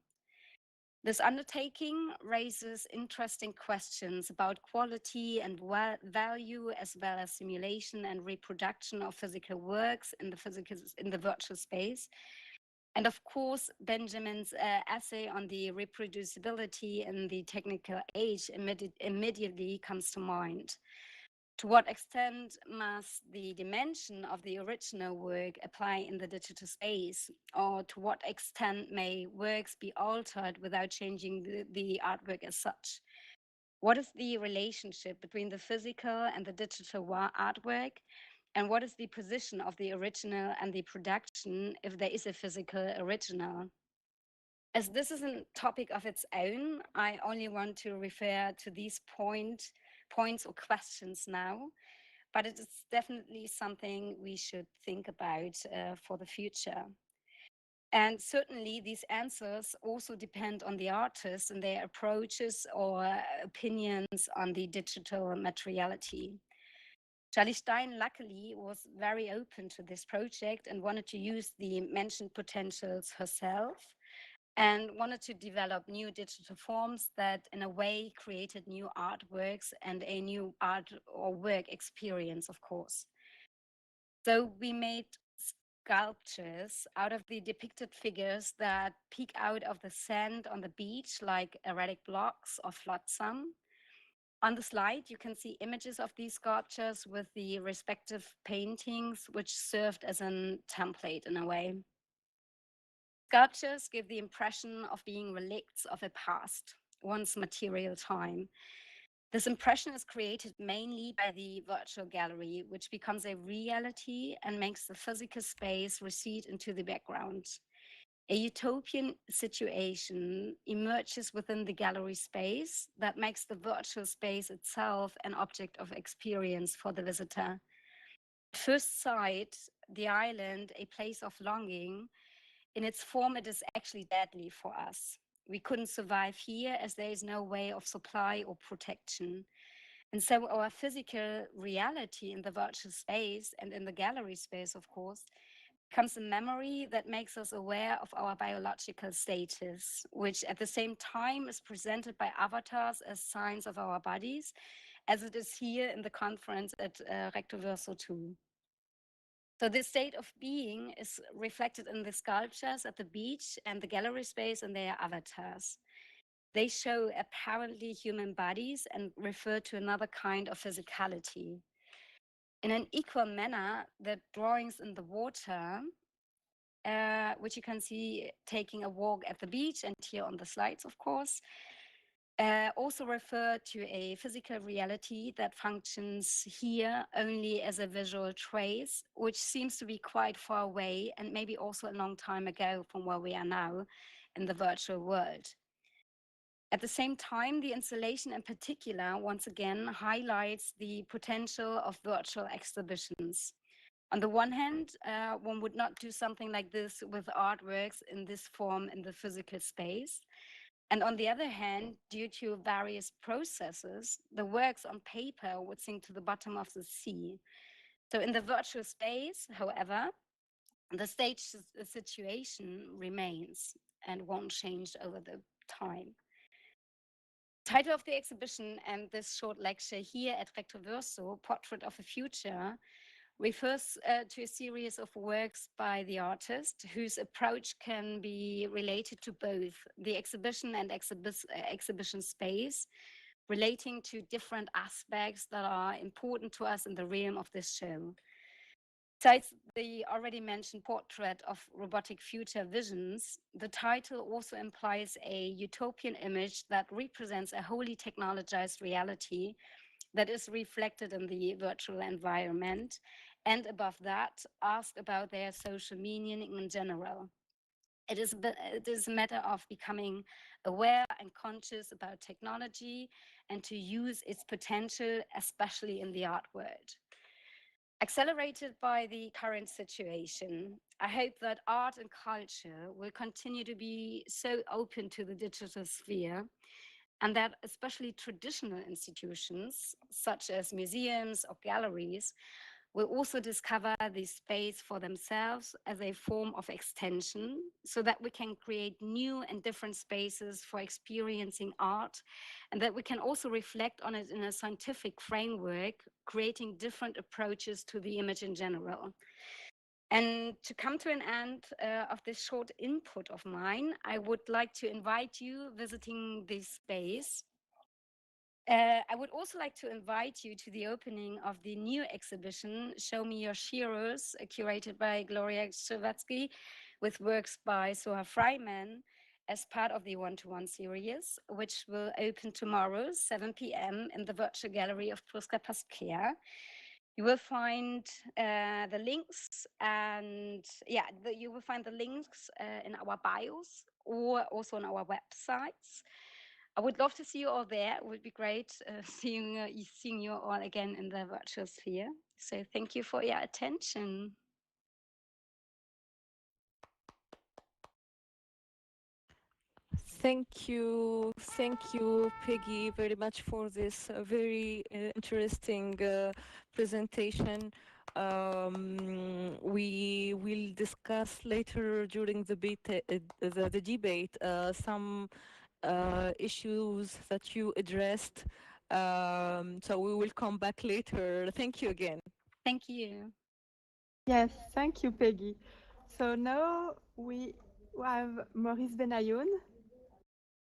This undertaking raises interesting questions about quality and value, as well as simulation and reproduction of physical works in the virtual space. And of course, Benjamin's essay on the reproducibility in the technical age immediately comes to mind. To what extent must the dimension of the original work apply in the digital space? Or to what extent may works be altered without changing the artwork as such? What is the relationship between the physical and the digital artwork? And what is the position of the original and the production if there is a physical original? As this is a topic of its own, I only want to refer to these points or questions now, but it is definitely something we should think about for the future. And certainly these answers also depend on the artists and their approaches or opinions on the digital materiality. Charlie Stein, luckily, was very open to this project and wanted to use the mentioned potentials herself, and wanted to develop new digital forms that in a way created new artworks and a new art or work experience, of course. So we made sculptures out of the depicted figures that peek out of the sand on the beach like erratic blocks or flotsam. On the slide, you can see images of these sculptures with the respective paintings, which served as a template in a way. Sculptures give the impression of being relicts of a past, once material time. This impression is created mainly by the virtual gallery, which becomes a reality and makes the physical space recede into the background. A utopian situation emerges within the gallery space that makes the virtual space itself an object of experience for the visitor. At first sight, the island, a place of longing, in its form, it is actually deadly for us. We couldn't survive here as there is no way of supply or protection. And so our physical reality in the virtual space and in the gallery space, of course, comes a memory that makes us aware of our biological status, which at the same time is presented by avatars as signs of our bodies, as it is here in the conference at Recto VRso 2. So this state of being is reflected in the sculptures at the beach and the gallery space and their avatars. They show apparently human bodies and refer to another kind of physicality. In an equal manner, the drawings in the water, which you can see taking a walk at the beach and here on the slides, of course, also refer to a physical reality that functions here only as a visual trace, which seems to be quite far away and maybe also a long time ago from where we are now in the virtual world. At the same time, the installation in particular, once again, highlights the potential of virtual exhibitions. On the one hand, one would not do something like this with artworks in this form in the physical space. And on the other hand, due to various processes, the works on paper would sink to the bottom of the sea. So in the virtual space, however, the stage situation remains and won't change over the time. Title of the exhibition and this short lecture here at Recto VRso, Portrait of a Future, refers to a series of works by the artist whose approach can be related to both the exhibition and exhibition space, relating to different aspects that are important to us in the realm of this show. Besides the already mentioned portrait of robotic future visions, the title also implies a utopian image that represents a wholly technologized reality that is reflected in the virtual environment, and above that, asked about their social meaning in general. It is a matter of becoming aware and conscious about technology and to use its potential, especially in the art world. Accelerated by the current situation, I hope that art and culture will continue to be so open to the digital sphere, and that especially traditional institutions, such as museums or galleries, will also discover this space for themselves as a form of extension, so that we can create new and different spaces for experiencing art, and that we can also reflect on it in a scientific framework, creating different approaches to the image in general. And to come to an end of this short input of mine, I would like to invite you visiting this space. I would also like to invite you to the opening of the new exhibition, Show Me Your Shearers, curated by Gloria Strzewatsky, with works by Soha Freiman as part of the one-to-one series, which will open tomorrow, 7 p.m. in the virtual gallery of Pruska Pasquia. You will find the links and you will find the links in our bios or also on our websites. I would love to see you all there. It would be great seeing you all again in the virtual sphere. So thank you for your attention. Thank you, Peggy, very much for this very interesting presentation. We will discuss later during the debate some issues that you addressed. So we will come back later. Thank you again. Thank you. Yes, thank you, Peggy. So now we have Maurice Benayoun.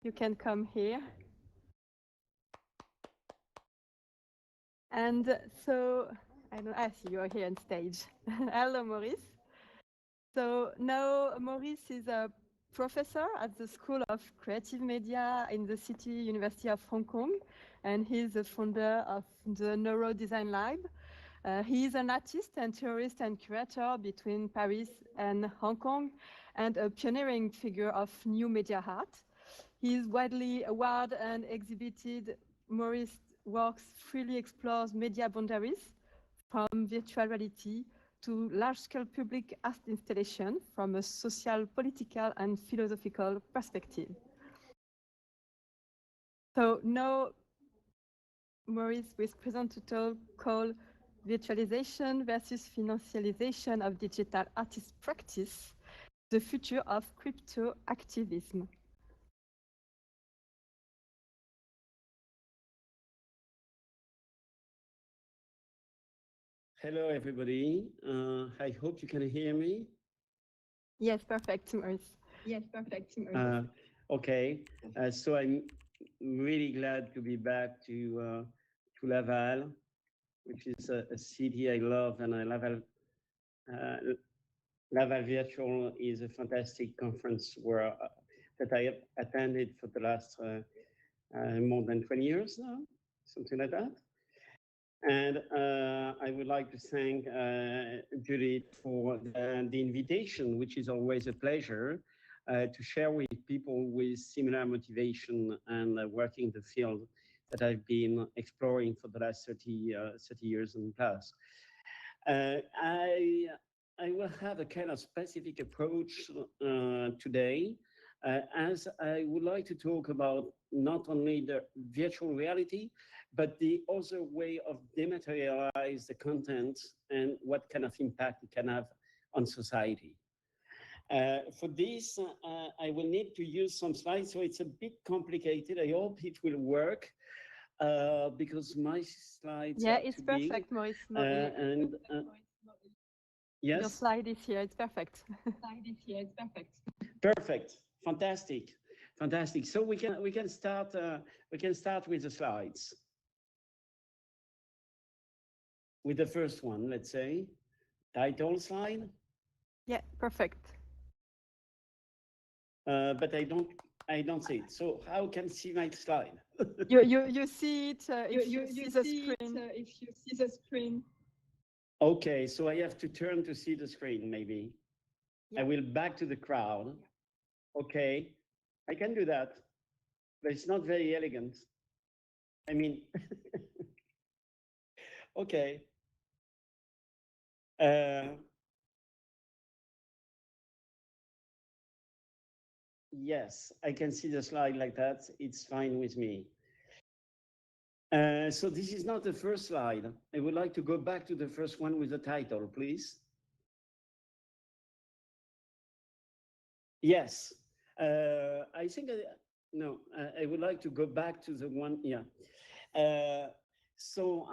You can come here. And so, I see you are here on stage. Hello, Maurice. So now Maurice is a professor at the School of Creative Media in the City University of Hong Kong, and he's the founder of the Neuro Design Lab. He is an artist and tourist and curator between Paris and Hong Kong, and a pioneering figure of new media art. He is widely awarded and exhibited. Maurice works freely explores media boundaries, from virtual reality to large-scale public art installation from a social, political, and philosophical perspective. So now Maurice will present a talk called Virtualization versus financialization of digital artist practice, the future of crypto-activism. Hello, everybody. I hope you can hear me. Yes, perfect, Maurice. Yes, perfect. Okay, so I'm really glad to be back to Laval, which is a city I love, and Laval Virtual is a fantastic conference where that I have attended for the last more than 20 years now, something like that. And I would like to thank Judith for the invitation, which is always a pleasure to share with people with similar motivation and working in the field that I've been exploring for the last 30 years and plus. I will have a kind of specific approach today, as I would like to talk about not only the virtual reality, but the other way of dematerialize the content and what kind of impact it can have on society. For this, I will need to use some slides, so it's a bit complicated. I alp it will work because my slides yeah, are it's too perfect, big. Maurice. Yes? Your slide is here, it's perfect. Perfect, fantastic, fantastic. So we can start with the slides. With the first one, let's say, title slide. Yeah, perfect. But I don't see it. So how can see my slide? you see it if you see the screen. Okay, so I have to turn to see the screen, maybe. Yeah. I will back to the crowd. Okay, I can do that, but it's not very elegant. I mean, okay. Yes, I can see the slide like that. It's fine with me. So this is not the first slide. I would like to go back to the first one with the title, please. Yes, I think, no, I would like to go back to the one, yeah. So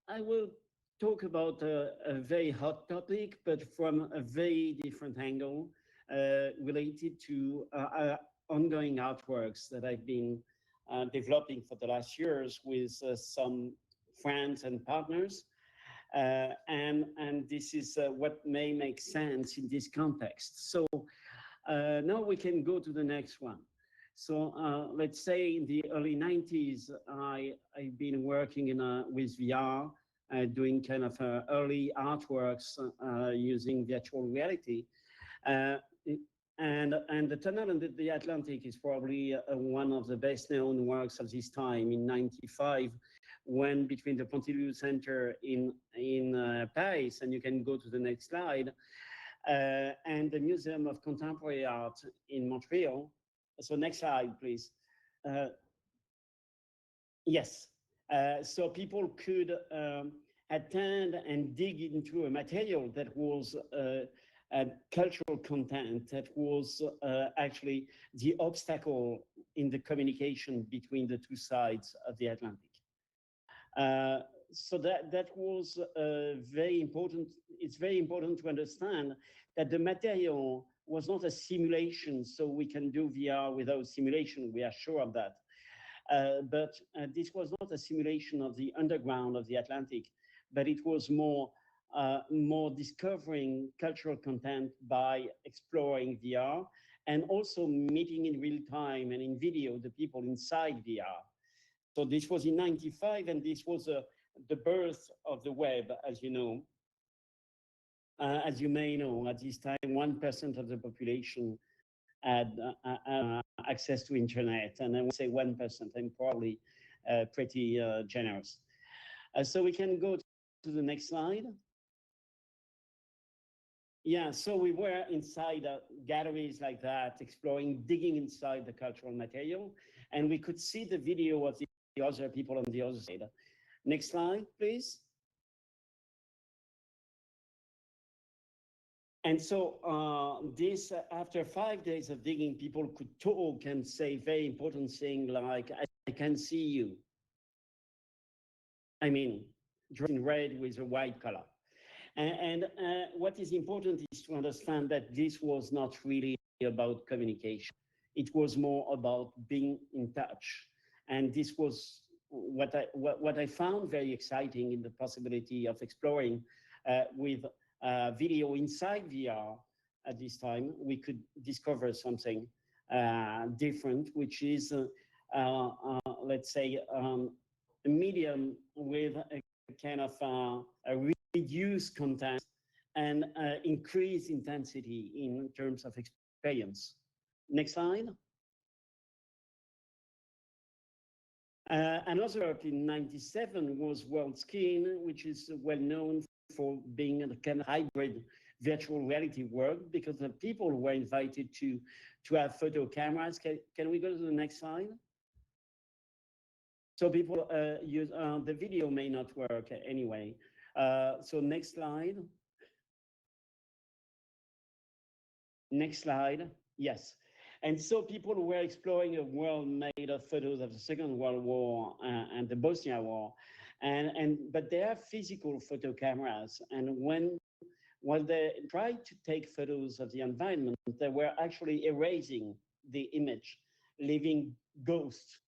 I will talk about a very hot topic, but from a very different angle, related to ongoing artworks that I've been developing for the last years with some friends and partners. And this is what may make sense in this context. So now we can go to the next one. So let's say in the early 90s, I've been working with VR, doing kind of early artworks using virtual reality. And the Tunnel Under the Atlantic is probably one of the best known works of this time in '95, when between the Pompidou Center in Paris, and you can go to the next slide, and the Museum of Contemporary Art in Montreal. So next slide, please. Yes, so people could attend and dig into a material that was a cultural content that was actually the obstacle in the communication between the two sides of the Atlantic. So that was very important. It's very important to understand that the material was not a simulation, so we can do VR without simulation, we are sure of that. But this was not a simulation of the underground of the Atlantic, but it was more discovering cultural content by exploring VR and also meeting in real time and in video the people inside VR. So this was in '95, and this was the birth of the web, as you know. As you may know, at this time, 1% of the population had access to internet, and I would say 1%. I'm probably pretty generous. So we can go to the next slide. Yeah, so we were inside galleries like that, exploring, digging inside the cultural material, and we could see the video of the other people on the other side. Next slide, please. And so this, after 5 days of digging, people could talk and say very important things like, I can see you. I mean, dressed in red with a white color. And what is important is to understand that this was not really about communication. It was more about being in touch. And this was what I found very exciting in the possibility of exploring with video inside VR. At this time, we could discover something different, which is, let's say, a medium with a kind of a reduced content and increased intensity in terms of experience. Next slide. Another work in '97 was World Skin, which is well known for being a kind of hybrid virtual reality work, because the people were invited to have photo cameras. Can we go to the next slide? So people use, the video may not work anyway. So next slide. Next slide, yes. And so people were exploring a world made of photos of the Second World War and the Bosnia War. But they are physical photo cameras. And while they tried to take photos of the environment, they were actually erasing the image, leaving ghosts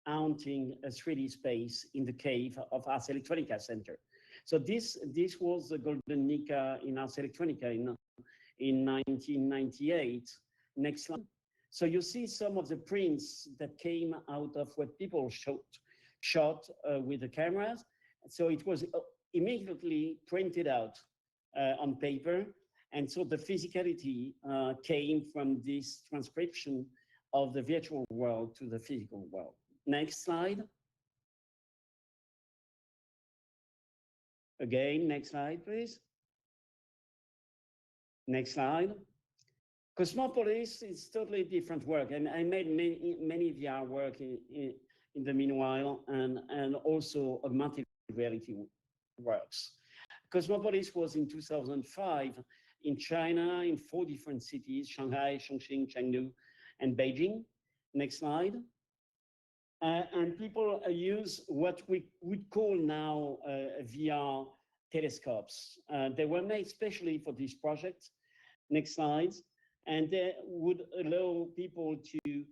haunting a 3D space in the cave of Ars Electronica Center. So this was the Golden Nika in Ars Electronica in 1998. Next slide. So you see some of the prints that came out of what people shot with the cameras. So it was immediately printed out on paper. And so the physicality came from this transcription of the virtual world to the physical world. Next slide. Again, next slide, please. Next slide. Cosmopolis is totally different work, and I made many VR work in the meanwhile, and also augmented reality works. Cosmopolis was in 2005 in China, in 4 different cities: Shanghai, Chongqing, Chengdu, and Beijing. Next slide. And people use what we would call now VR telescopes. They were made specially for this project. Next slide. And they would allow people to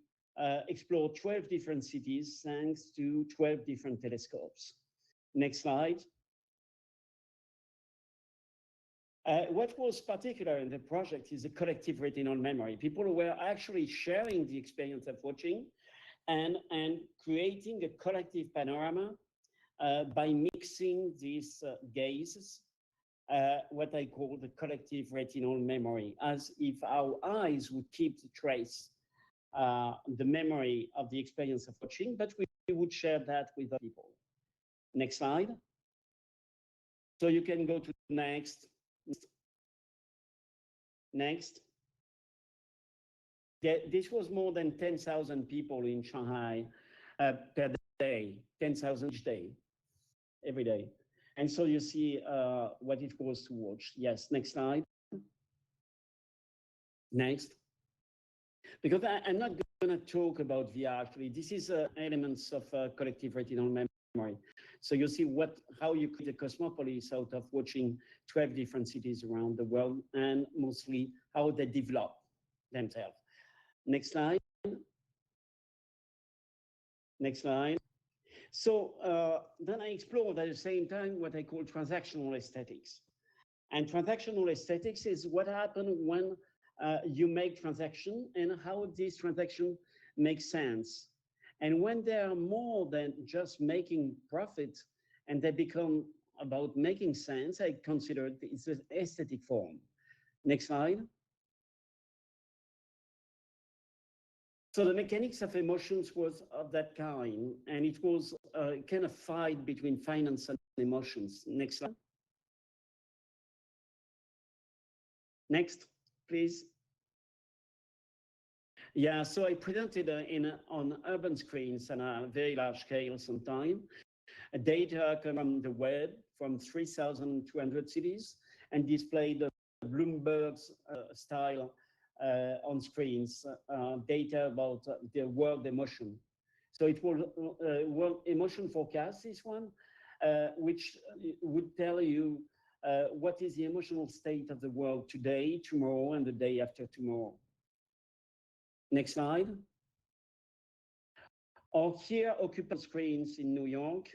explore 12 different cities thanks to 12 different telescopes. Next slide. What was particular in the project is the collective retinal memory. People were actually sharing the experience of watching and creating a collective panorama by mixing these gazes, what I call the collective retinal memory, as if our eyes would keep the trace, the memory of the experience of watching, but we would share that with other people. Next slide. So you can go to next. Next. This was more than 10,000 people in Shanghai per day, 10,000 each day, every day. And so you see what it was to watch. Yes, next slide. Next. Because I'm not going to talk about VR, actually. This is elements of collective retinal memory. So you see how you create a cosmopolis out of watching 12 different cities around the world, and mostly how they develop themselves. Next slide. Next slide. So then I explored at the same time what I call transactional aesthetics. And transactional aesthetics is what happens when you make transaction and how this transaction makes sense. And when they are more than just making profit and they become about making sense, I consider it's an aesthetic form. Next slide. So the mechanics of emotions was of that kind, and it was a kind of fight between finance and emotions. Next slide. Next, please. Yeah, so I presented on urban screens on a very large scale sometime. Data come from the web from 3,200 cities and displayed Bloomberg's style on screens, data about the world emotion. So it was world emotion forecast, this one, which would tell you what is the emotional state of the world today, tomorrow, and the day after tomorrow. Next slide. Or here, Occupy screens in New York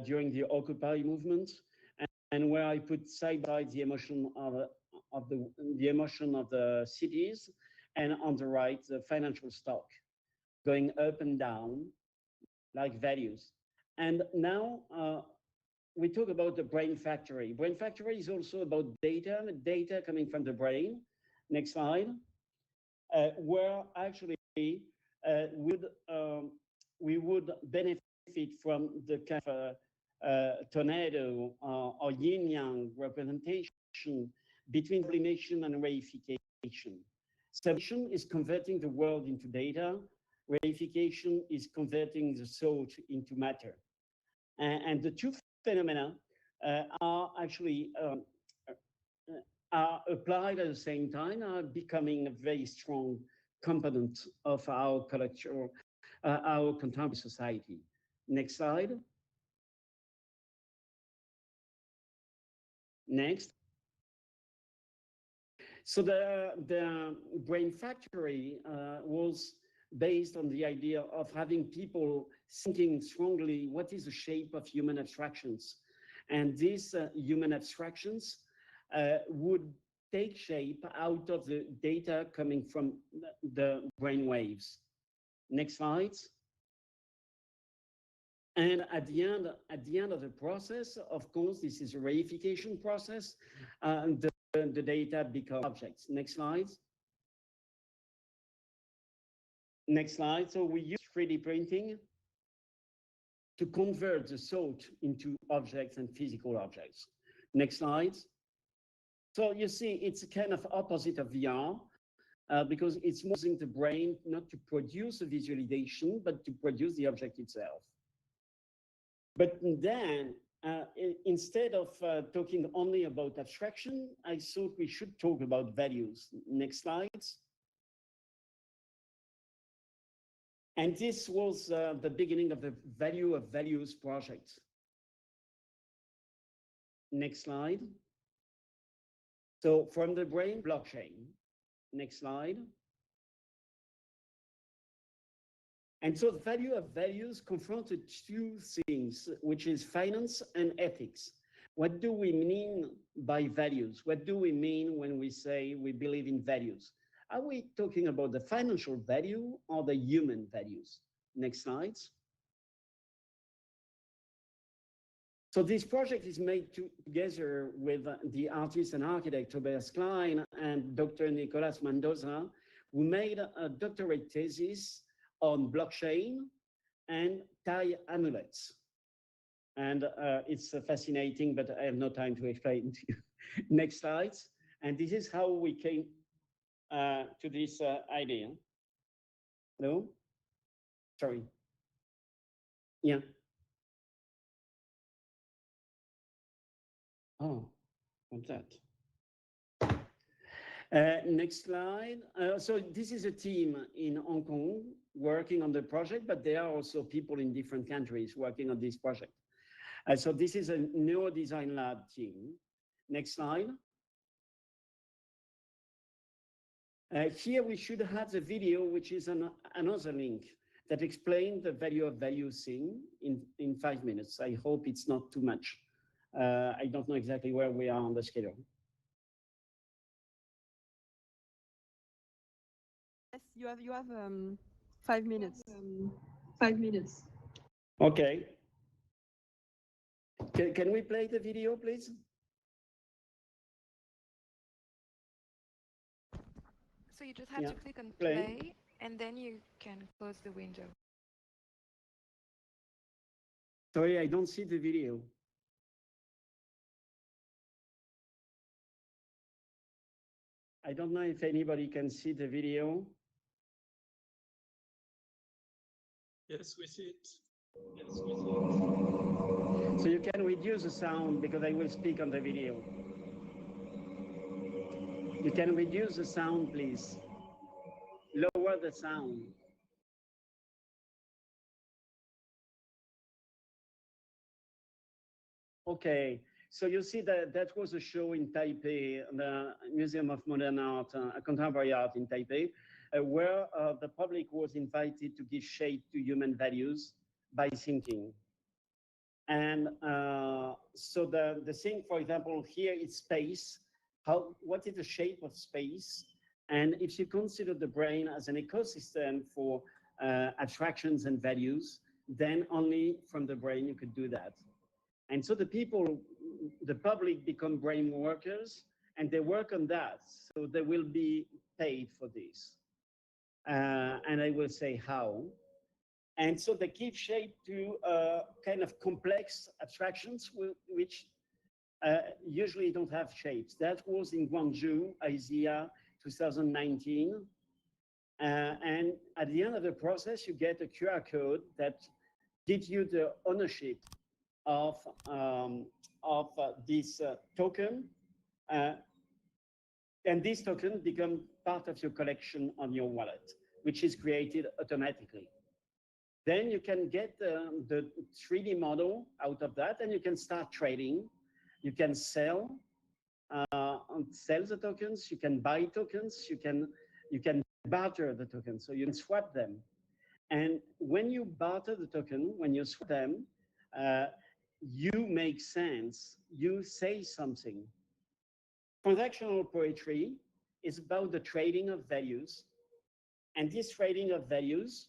during the Occupy movement, and where I put side by side the emotion of the cities, and on the right, the financial stock going up and down like values. And now we talk about the brain factory. Brain factory is also about data coming from the brain. Next slide. Where actually we would benefit from the kind of tornado or yin-yang representation between sublimation and reification. Sublimation is converting the world into data. Reification is converting the thought into matter. And the two phenomena are actually are applied at the same time, are becoming a very strong component of our culture, our contemporary society. Next slide. Next. So the brain factory was based on the idea of having people thinking strongly what is the shape of human abstractions. And these human abstractions would take shape out of the data coming from the brain waves. Next slide. And at the end of the process, of course, this is a reification process, the data become objects. Next slide. Next slide. So we use 3D printing to convert the thought into objects and physical objects. Next slide. So you see, it's a kind of opposite of VR because it's using the brain not to produce a visualization, but to produce the object itself. But then, instead of talking only about abstraction, I thought we should talk about values. Next slides. And this was the beginning of the Value of Values project. Next slide. So from the brain, blockchain. Next slide. And so the Value of Values confronted two things, which is finance and ethics. What do we mean by values? What do we mean when we say we believe in values? Are we talking about the financial value or the human values? Next slides. So this project is made together with the artist and architect Tobias Klein and Dr. Nicolas Mendoza, who made a doctorate thesis on blockchain and Thai amulets. And it's fascinating, but I have no time to explain to you. Next slides. And this is how we came to this idea. No? Sorry. Yeah. Oh, what's that? Next slide. So this is a team in Hong Kong working on the project, but there are also people in different countries working on this project. So this is a neurodesign lab team. Next slide. Here we should have the video, which is another link that explains the value of values thing in 5 minutes. I hope it's not too much. I don't know exactly where we are on the schedule. Yes, you have 5 minutes. 5 minutes. Okay. Can we play the video, please? So you just have to click on play, play, and then you can close the window. Sorry, I don't see the video. I don't know if anybody can see the video. Yes, we see it. Yes, we see it. So you can reduce the sound because I will speak on the video. You can reduce the sound, please. Lower the sound. Okay, so you see that that was a show in Taipei, the Museum of Modern Art, Contemporary Art in Taipei, where the public was invited to give shape to human values by thinking. And so the thing, for example, here is space. What is the shape of space? And if you consider the brain as an ecosystem for attractions and values, then only from the brain you could do that. And so the people, the public become brain workers, and they work on that. So they will be paid for this. And I will say how. And so they give shape to kind of complex abstractions, which usually don't have shapes. That was in Guangzhou, Asia, 2019. And at the end of the process, you get a QR code that gives you the ownership of this token. And this token becomes part of your collection on your wallet, which is created automatically. Then you can get the 3D model out of that, and you can start trading. You can sell the tokens. You can buy tokens. You can barter the tokens, so you can swap them. And when you barter the token, when you swap them, you make sense. You say something. Transactional poetry is about the trading of values, and this trading of values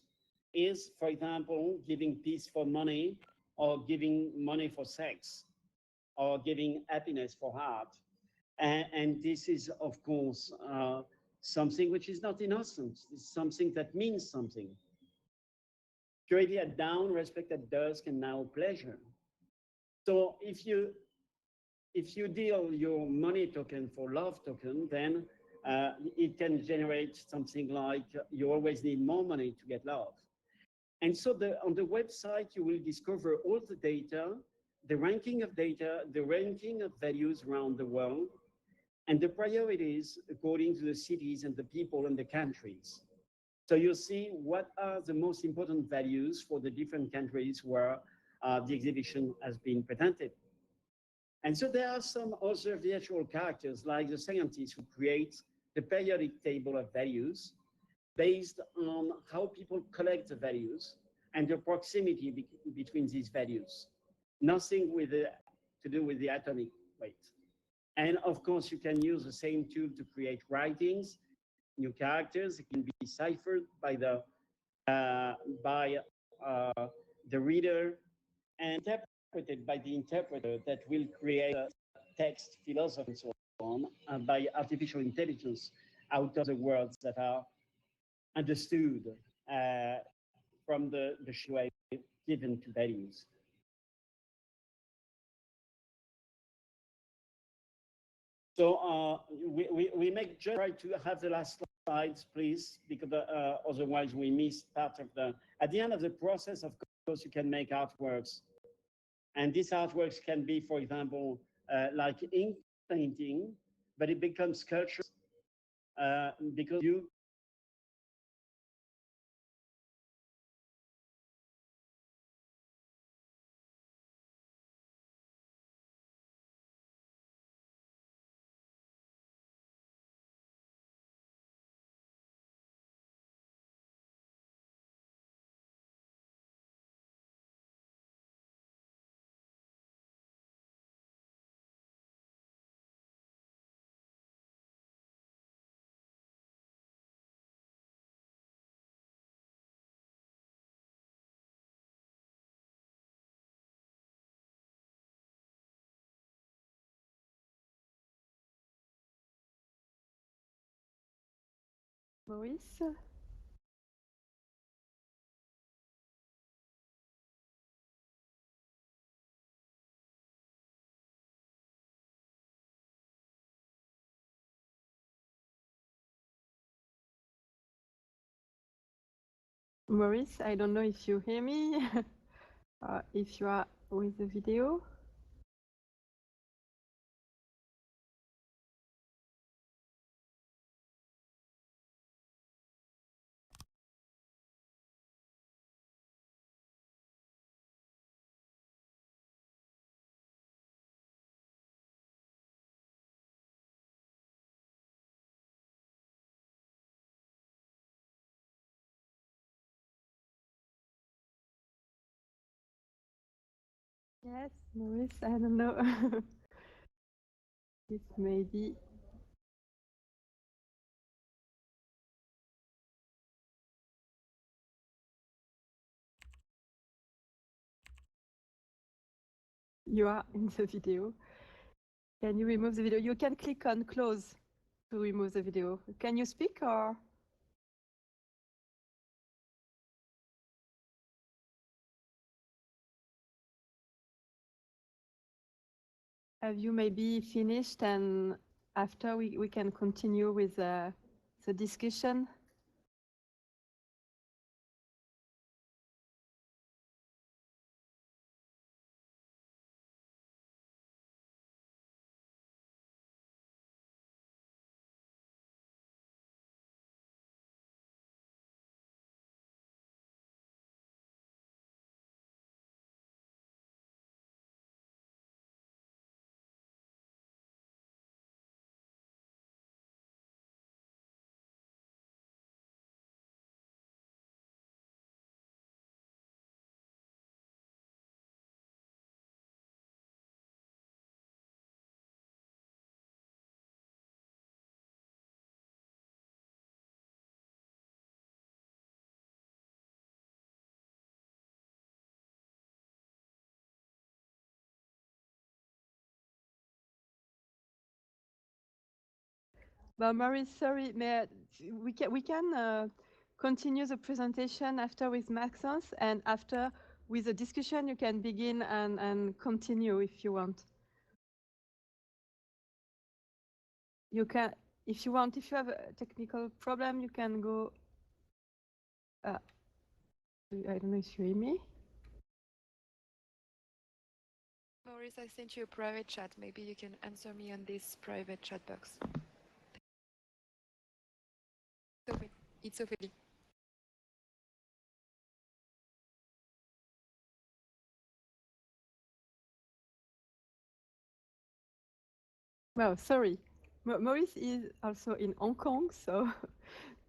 is, for example, giving peace for money, or giving money for sex, or giving happiness for art. And this is, of course, something which is not innocent. It's something that means something. Purity at dawn, respect at dusk, and now pleasure. So if you deal your money token for love token, then it can generate something like you always need more money to get love. And so on the website, you will discover all the data, the ranking of data, the ranking of values around the world, and the priorities according to the cities and the people and the countries. So you see what are the most important values for the different countries where the exhibition has been presented. And so there are some other virtual characters, like the scientists who create the periodic table of values based on how people collect the values and the proximity between these values. Nothing to do with the atomic weight. And of course, you can use the same tool to create writings, new characters. It can be deciphered by the reader and interpreted by the interpreter that will create a text, philosophy, and so on, by artificial intelligence out of the words that are understood from the way given to values. So we make just try to have the last slides, please, because otherwise we miss part of the. At the end of the process, of course, you can make artworks, and these artworks can be, for example, like ink painting, but it becomes sculpture because you. Maurice? Maurice, I don't know if you hear me, if you are with the video. Yes, Maurice, I don't know. This maybe. You are in the video. Can you remove the video? You can click on close to remove the video. Can you speak or? Have you maybe finished and after we can continue with the discussion? But Maurice, sorry, we can continue the presentation after with Maxence, and after with the discussion you can begin and continue if you want. You can, if you want, if you have a technical problem, you can go. I don't know if you hear me. Maurice, I sent you a private chat. Maybe you can answer me on this private chat box. It's Ophélie. Well, sorry. Maurice is also in Hong Kong, so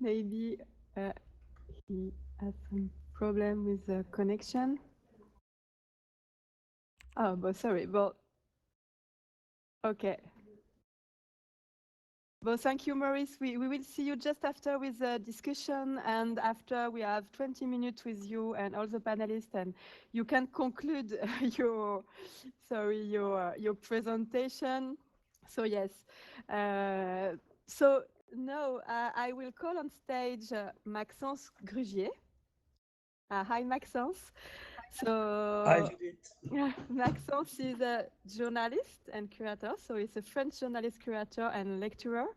maybe he has some problem with the connection. Oh, but sorry, but okay. Well, thank you, Maurice. We will see you just after with the discussion, and after we have 20 minutes with you and all the panelists, and you can conclude your presentation. So yes, so now I will call on stage Maxence Grugier. Hi, Maxence. So Hi, Judith. Maxence is a journalist and curator. So he's a French journalist, curator, and lecturer,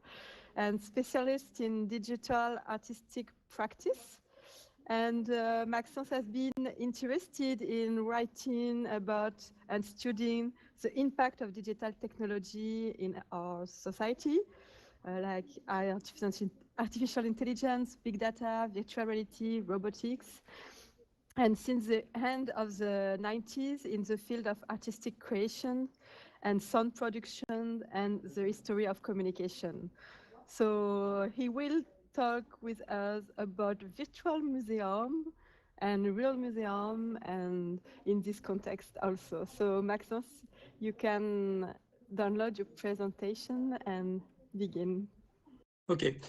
and specialist in digital artistic practice. And Maxence has been interested in writing about and studying the impact of digital technology in our society, like artificial intelligence, big data, virtual reality, robotics. And since the end of the 90s in the field of artistic creation and sound production and the history of communication. So he will talk with us about virtual museum and real museum, and in this context also. So Maxence, you can download your presentation and begin. Okay,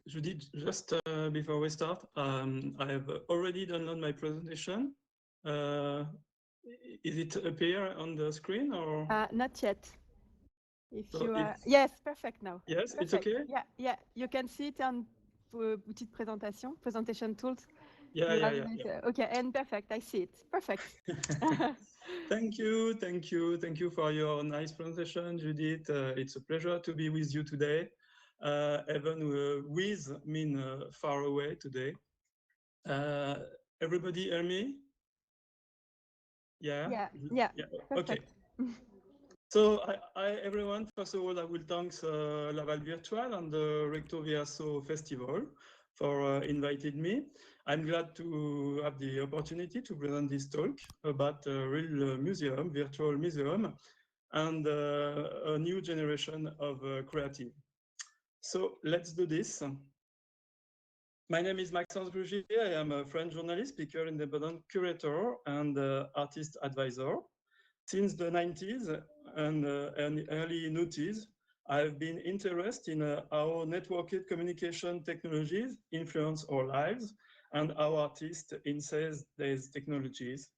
Judith, just before we start, I have already downloaded my presentation. Is it appear on the screen or? Not yet. If So you are, yes, perfect now. Yes, Perfect. it's okay? Yeah, you can see it on petite présentation, presentation tools. Yeah. Okay, and perfect, I see it. Perfect. Thank you for your nice presentation, Judith. It's a pleasure to be with you today. Even with mean far away today. Everybody hear me? Yeah. Perfect. Okay. So, everyone, first of all, I will thank Laval Virtual and the Recto VRso Festival for inviting me. I'm glad to have the opportunity to present this talk about a real museum, virtual museum, and a new generation of creative. So let's do this. My name is Maxence Grugier. I am a French journalist, speaker, independent curator, and artist advisor. Since the 90s and early noughties, I've been interested in how networked communication technologies influence our lives and how artists insist these technologies.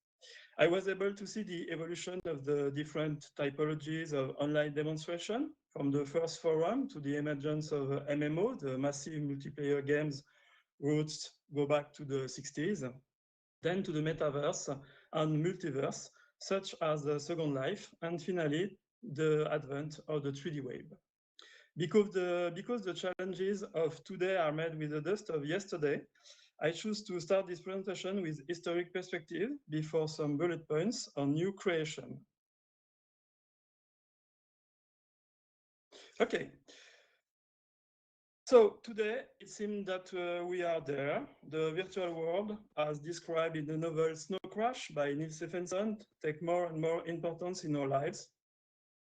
I was able to see the evolution of the different typologies of online demonstration, from the first forum to the emergence of MMO, the massive multiplayer games roots go back to the 60s, then to the metaverse and multiverse, such as the Second Life, and finally, the advent of the 3D wave. Because the challenges of today are made with the dust of yesterday, I choose to start this presentation with historic perspective before some bullet points on new creation. Okay. So today, it seems that we are there. The virtual world, as described in the novel Snow Crash by Neil Stephenson, take more and more importance in our lives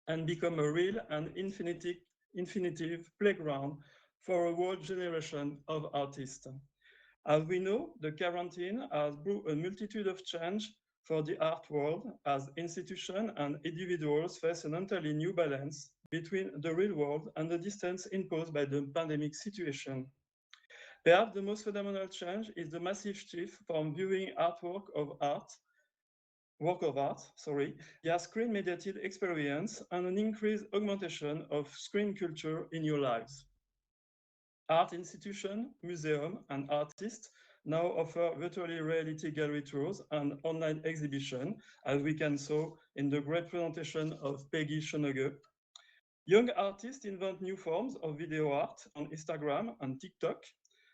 and become a real and infinitive playground for a whole generation of artists. As we know, the quarantine has brought a multitude of change for the art world as institutions and individuals face an entirely new balance between the real world and the distance imposed by the pandemic situation. Perhaps the most fundamental change is the massive shift from viewing work of art, via screen-mediated experience and an increased augmentation of screen culture in your lives. Art institutions, museums, and artists now offer virtual reality gallery tours and online exhibition, as we can see in the great presentation of Peggy Schoenegge. Young artists invent new forms of video art on Instagram and TikTok,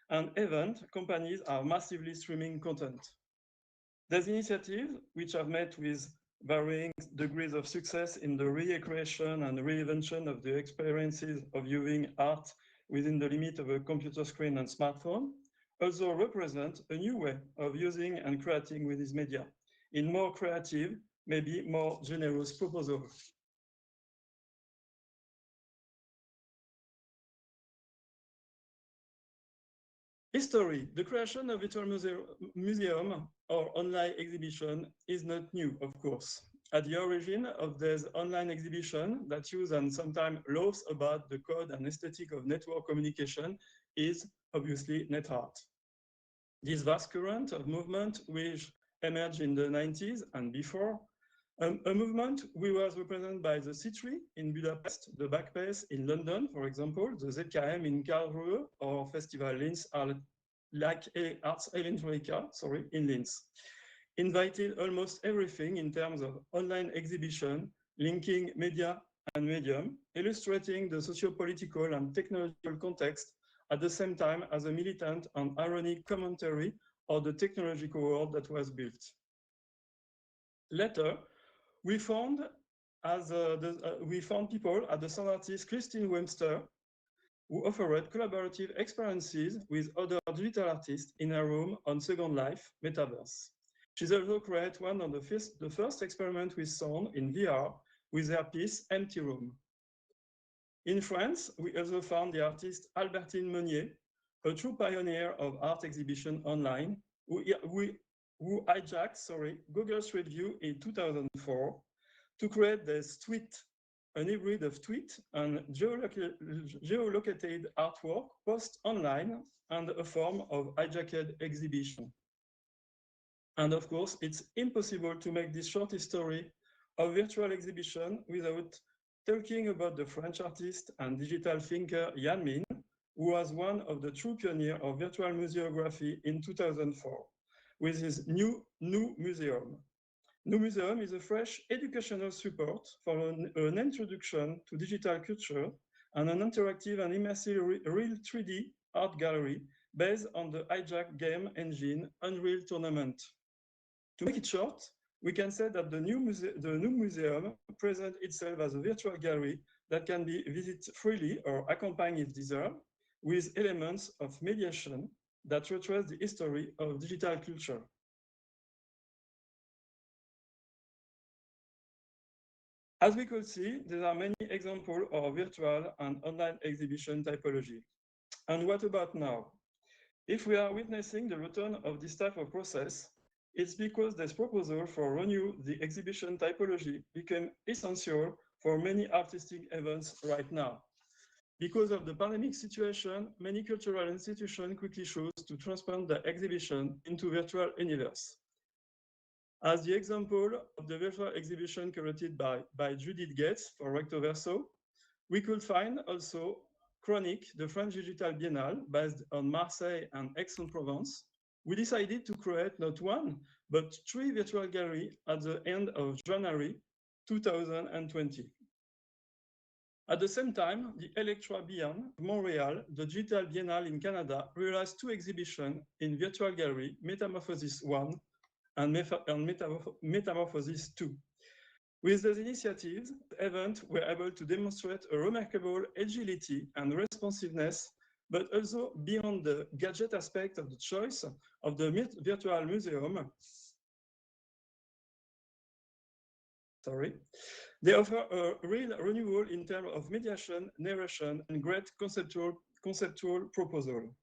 and event companies are massively streaming content. These initiatives, which have met with varying degrees of success in the recreation and reinvention of the experiences of viewing art within the limit of a computer screen and smartphone, also represent a new way of using and creating with these media, in more creative, maybe more generous proposals. History. The creation of virtual museum or online exhibition is not new, of course. At the origin of this online exhibition that use and sometimes laughs about the code and aesthetic of network communication is obviously net art. This vast current of movement which emerged in the 90s and before, a movement which was represented by the C3 in Budapest, the Backpace in London, for example, the ZKM in Karlsruhe, or Festival Linz like Arts Electronica, in Linz. Invited almost everything in terms of online exhibition, linking media and medium, illustrating the socio-political and technological context at the same time as a militant and ironic commentary of the technological world that was built. Later, we found people at the sound artist Christine Webster who offered collaborative experiences with other digital artists in a room on Second Life Metaverse. She's also created one of the first experiment with sound in VR with her piece Empty Room. In France, we also found the artist Albertine Meunier, a true pioneer of art exhibition online, who hijacked Google Street View in 2004 to create this tweet, an hybrid of tweet and geolocated artwork post online and a form of hijacked exhibition. And of course, it's impossible to make this short history of virtual exhibition without talking about the French artist and digital thinker Yan Min, who was one of the true pioneers of virtual museography in 2004, with his new museum. New Museum is a fresh educational support for an introduction to digital culture and an interactive and immersive real 3D art gallery based on the hijacked game engine Unreal Tournament. To make it short, we can say that the new museum presents itself as a virtual gallery that can be visited freely or accompanied if desired, with elements of mediation that retrace the history of digital culture. As we could see, there are many examples of virtual and online exhibition typology. And what about now? If we are witnessing the return of this type of process, it's because this proposal for renew the exhibition typology became essential for many artistic events right now. Because of the pandemic situation, many cultural institutions quickly chose to transform the exhibition into virtual universe. As the example of the virtual exhibition curated by Judith Gates for Recto VRso, we could find also Chronique, the French digital biennale based on Marseille and Aix-en-Provence. We decided to create not one, but 3 virtual galleries at the end of January 2020. At the same time, the Electra Bian, Montreal, the Digital Biennale in Canada, realized 2 exhibitions in virtual gallery, Metamorphosis 1 and Metamorphosis 2. With those initiatives, the event were able to demonstrate a remarkable agility and responsiveness, but also beyond the gadget aspect of the choice of the virtual museum. They offer a real renewal in terms of mediation, narration, and great conceptual proposal.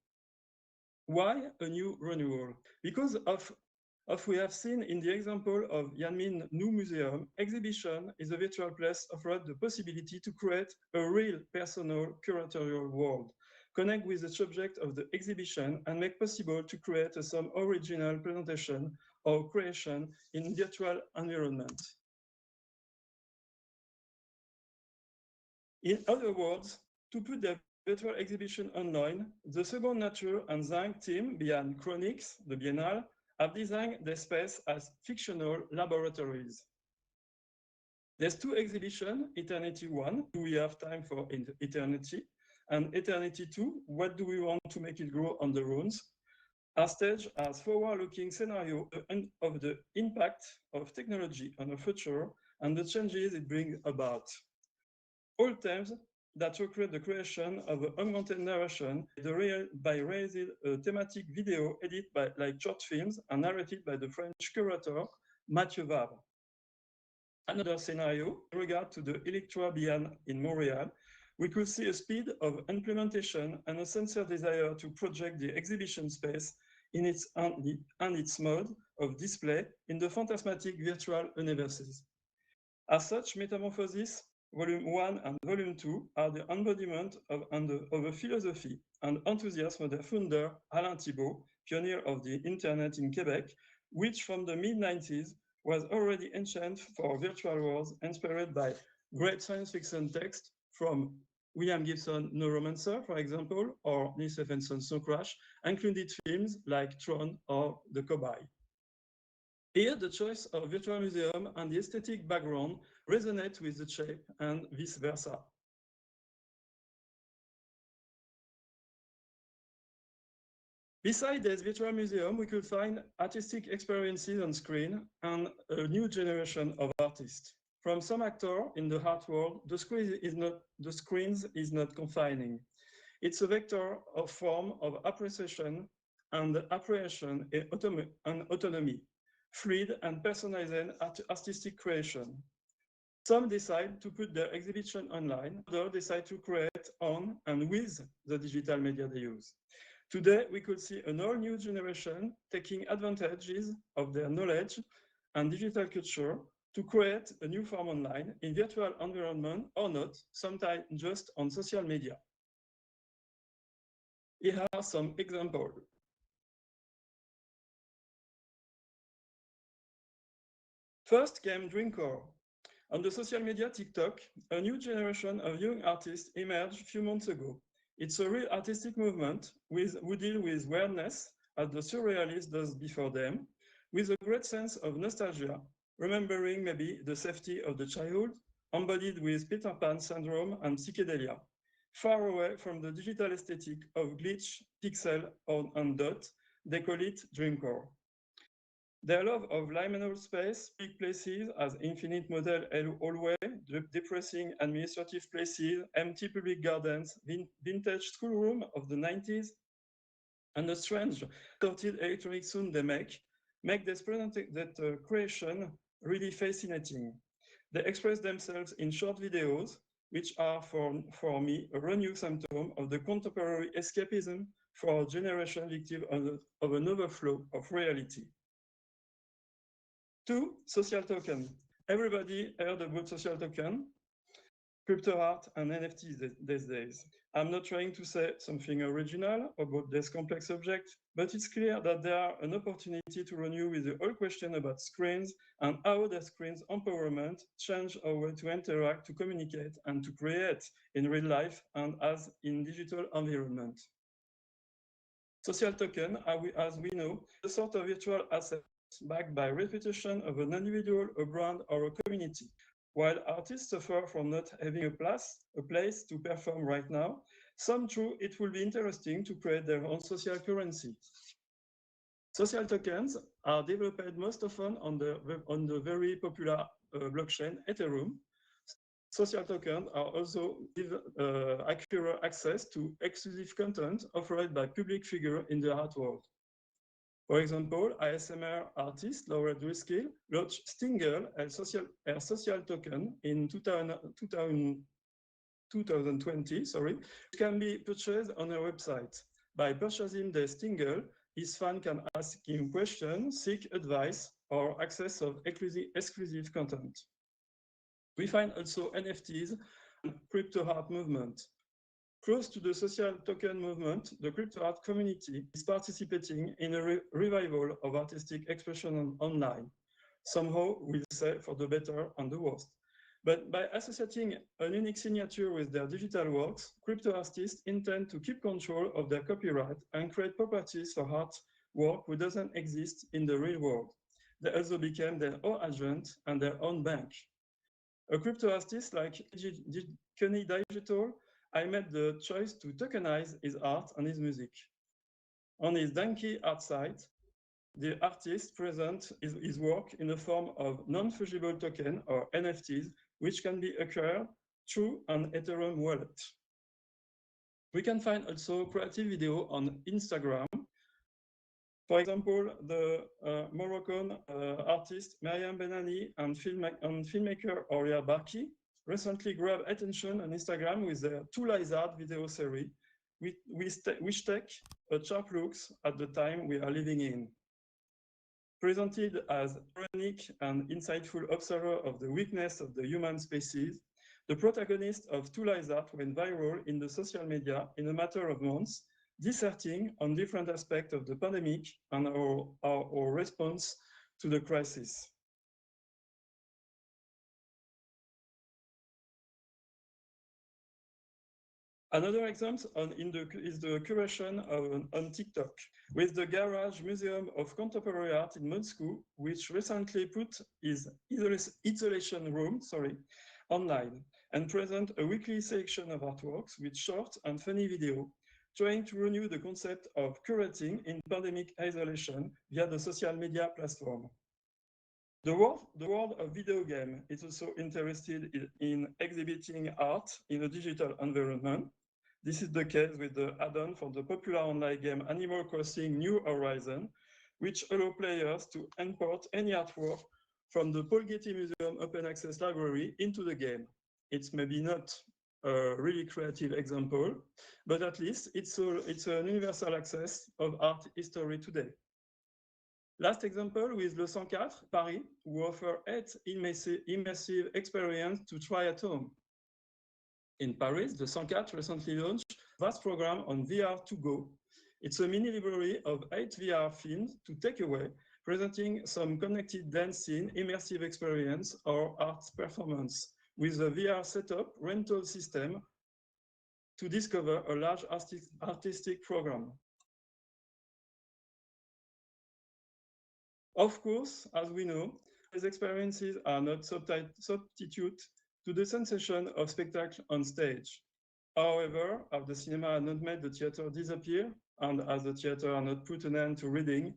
Why a new renewal? Because of we have seen in the example of Yanmin New Museum, exhibition is a virtual place offered the possibility to create a real personal curatorial world, connect with the subject of the exhibition, and make possible to create some original presentation or creation in virtual environment. In other words, to put the virtual exhibition online, the Second Nature and Zang team behind Chroniques, the Biennale, have designed the space as fictional laboratories. There's 2 exhibitions, Eternity 1, do we have time for eternity? And Eternity 2, what do we want to make it grow on the ruins? Are staged as forward-looking scenario of the impact of technology on the future and the changes it brings about. All themes that recreate the creation of an augmented narration by raising a thematic video edited by like short films and narrated by the French curator Mathieu Vabre. Another scenario, in regard to the Electra Bian in Montreal, we could see a speed of implementation and a sincere desire to project the exhibition space in its mode of display in the phantasmatic virtual universes. As such, Metamorphosis Volume 1 and Volume 2 are the embodiment of a philosophy and enthusiasm of the founder, Alain Thibault, pioneer of the internet in Quebec, which from the mid-90s was already ancient for virtual worlds inspired by great science fiction text from William Gibson, Neuromancer, for example, or Neil Stephenson's Snow Crash, included films like Tron or The Cobaye. Here, the choice of virtual museum and the aesthetic background resonate with the shape and vice versa. Besides this virtual museum, we could find artistic experiences on screen and a new generation of artists. From some actor in the art world, the screens is not confining. It's a vector of form of appreciation and apprehension and autonomy, fluid and personalized artistic creation. Some decide to put their exhibition online, others decide to create on and with the digital media they use. Today, we could see an all-new generation taking advantages of their knowledge and digital culture to create a new form online in virtual environment or not, sometimes just on social media. Here are some examples. First came Dreamcore. On the social media TikTok, a new generation of young artists emerged a few months ago. It's a real artistic movement who deal with weirdness, as the surrealist does before them, with a great sense of nostalgia, remembering maybe the safety of the childhood, embodied with Peter Pan syndrome and psychedelia. Far away from the digital aesthetic of glitch, pixel, and dot, they call it Dreamcore. Their love of liminal space, big places as infinite model hallway, depressing administrative places, empty public gardens, vintage schoolroom of the 90s, and a strange coated electronic sound they make this creation really fascinating. They express themselves in short videos, which are for me a renewed symptom of the contemporary escapism for a generation victim of an overflow of reality. 2. Social token. Everybody heard about social token, crypto art, and NFTs these days. I'm not trying to say something original about this complex subject, but it's clear that there are an opportunity to renew with the whole question about screens and how the screens' empowerment change our way to interact, to communicate, and to create in real life and as in digital environment. Social token, as we know, a sort of virtual asset backed by reputation of an individual, a brand, or a community. While artists suffer from not having a place to perform right now, some true it will be interesting to create their own social currency. Social tokens are developed most often on the very popular blockchain Ethereum. Social tokens are also give accurate access to exclusive content offered by public figures in the art world. For example, ASMR artist Laura Driscoll launched Stingle, a social token in 2020, which can be purchased on her website. By purchasing the Stingle, his fan can ask him questions, seek advice, or access of exclusive content. We find also NFTs and crypto art movement. Close to the social token movement, the crypto art community is participating in a revival of artistic expression online. Somehow, we'll say for the better and the worst. But by associating a unique signature with their digital works, crypto artists intend to keep control of their copyright and create properties for art work which doesn't exist in the real world. They also became their own agent and their own bank. A crypto artist like Peggy Schoenegge, I made the choice to tokenize his art and his music. On his Donkey art site, the artist presents his work in the form of non-fungible token or NFTs, which can be acquired through an Ethereum wallet. We can find also creative video on Instagram. For example, the Moroccan artist Maurice Benayoun and filmmaker Auria Barki recently grabbed attention on Instagram with their Two Lizard video series, which take a sharp looks at the time we are living in. Presented as ironic and insightful observer of the weakness of the human species, the protagonist of Two Lizard went viral in the social media in a matter of months, disserting on different aspects of the pandemic and our response to the crisis. Another example is the curation on TikTok, with the Garage Museum of Contemporary Art in Moscow, which recently put its isolation room online and present a weekly selection of artworks with short and funny video, trying to renew the concept of curating in pandemic isolation via the social media platform. The world of video game is also interested in exhibiting art in a digital environment. This is the case with the add-on for the popular online game Animal Crossing New Horizons, which allow players to import any artwork from the Paul Getty Museum Open Access Library into the game. It's maybe not a really creative example, but at least it's an universal access of art history today. Last example with Le 104, Paris, who offer 8 immersive experiences to try at home. In Paris, the 104 recently launched a vast program on VR to go. It's a mini library of 8 VR films to take away, presenting some connected dance scene, immersive experience, or art performance, with a VR setup rental system to discover a large artistic program. Of course, as we know, these experiences are not substitute to the sensation of spectacle on stage. However, as the cinema has not made the theater disappear, and as the theater has not put an end to reading,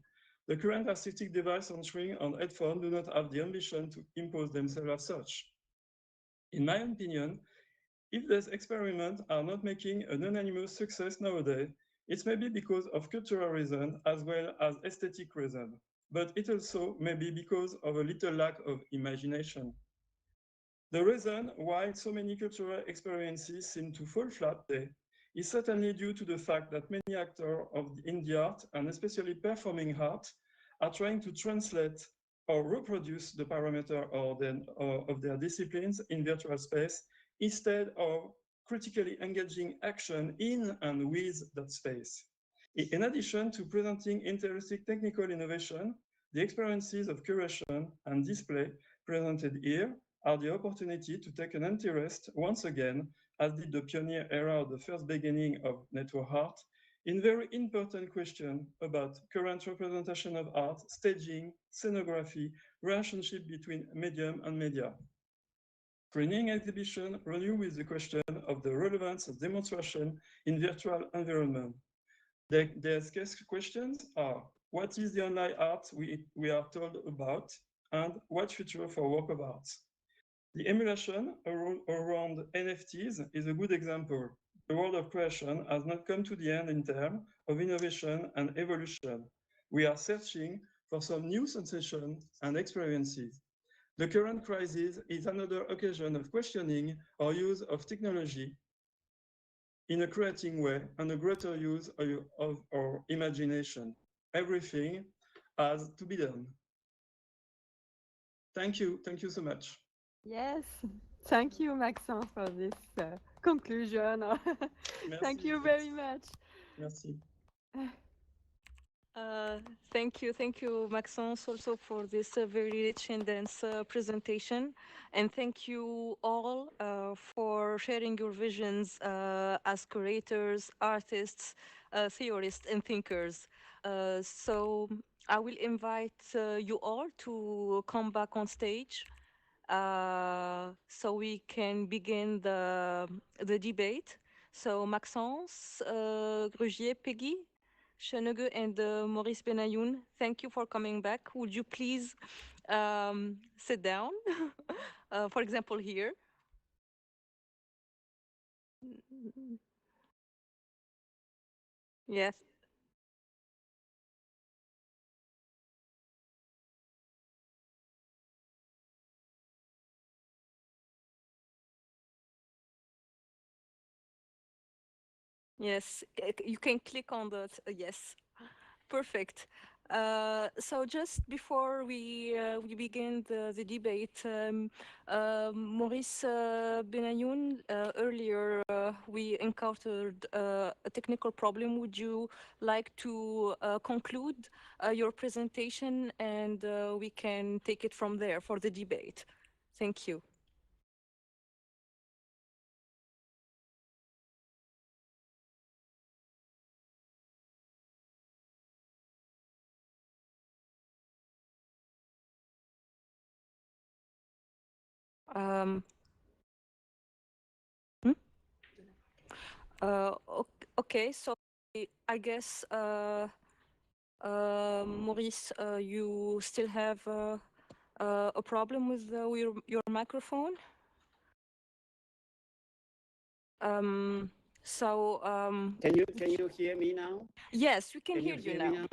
the current artistic device on screen and headphone do not have the ambition to impose themselves as such. In my opinion, if these experiments are not making an unanimous success nowadays, it may be because of cultural reasons as well as aesthetic reasons, but it also may be because of a little lack of imagination. The reason why so many cultural experiences seem to fall flat today is certainly due to the fact that many actors in the art, and especially performing art, are trying to translate or reproduce the parameter of their disciplines in virtual space, instead of critically engaging action in and with that space. In addition to presenting interesting technical innovation, the experiences of curation and display presented here are the opportunity to take an interest once again, as did the pioneer era of the first beginning of network art, in very important question about current representation of art, staging, scenography, relationship between medium and media. Screening exhibition renew with the question of the relevance of demonstration in virtual environment. The questions are, what is the online art we are told about, and what future for work of art? The emulation around NFTs is a good example. The world of creation has not come to the end in terms of innovation and evolution. We are searching for some new sensations and experiences. The current crisis is another occasion of questioning our use of technology in a creating way and a greater use of our imagination. Everything has to be done. Thank you so much. Yes, thank you, Maxence, for this conclusion. Thank you very much. Merci. Thank you, Maxence, also for this very rich and dense presentation. And thank you all for sharing your visions as curators, artists, theorists, and thinkers. So I will invite you all to come back on stage so we can begin the debate. So Maxence, Grugier, Peggy Schoenegge, and Maurice Benayoun, thank you for coming back. Would you please sit down, for example, here? Yes. Yes, you can click on that. Yes, perfect. So just before we begin the debate, Maurice Benayoun, earlier we encountered a technical problem. Would you like to conclude your presentation, and we can take it from there for the debate? Thank you. Okay, so I guess Maurice, you still have a problem with your microphone. So can you hear me now? Yes, we can hear you now.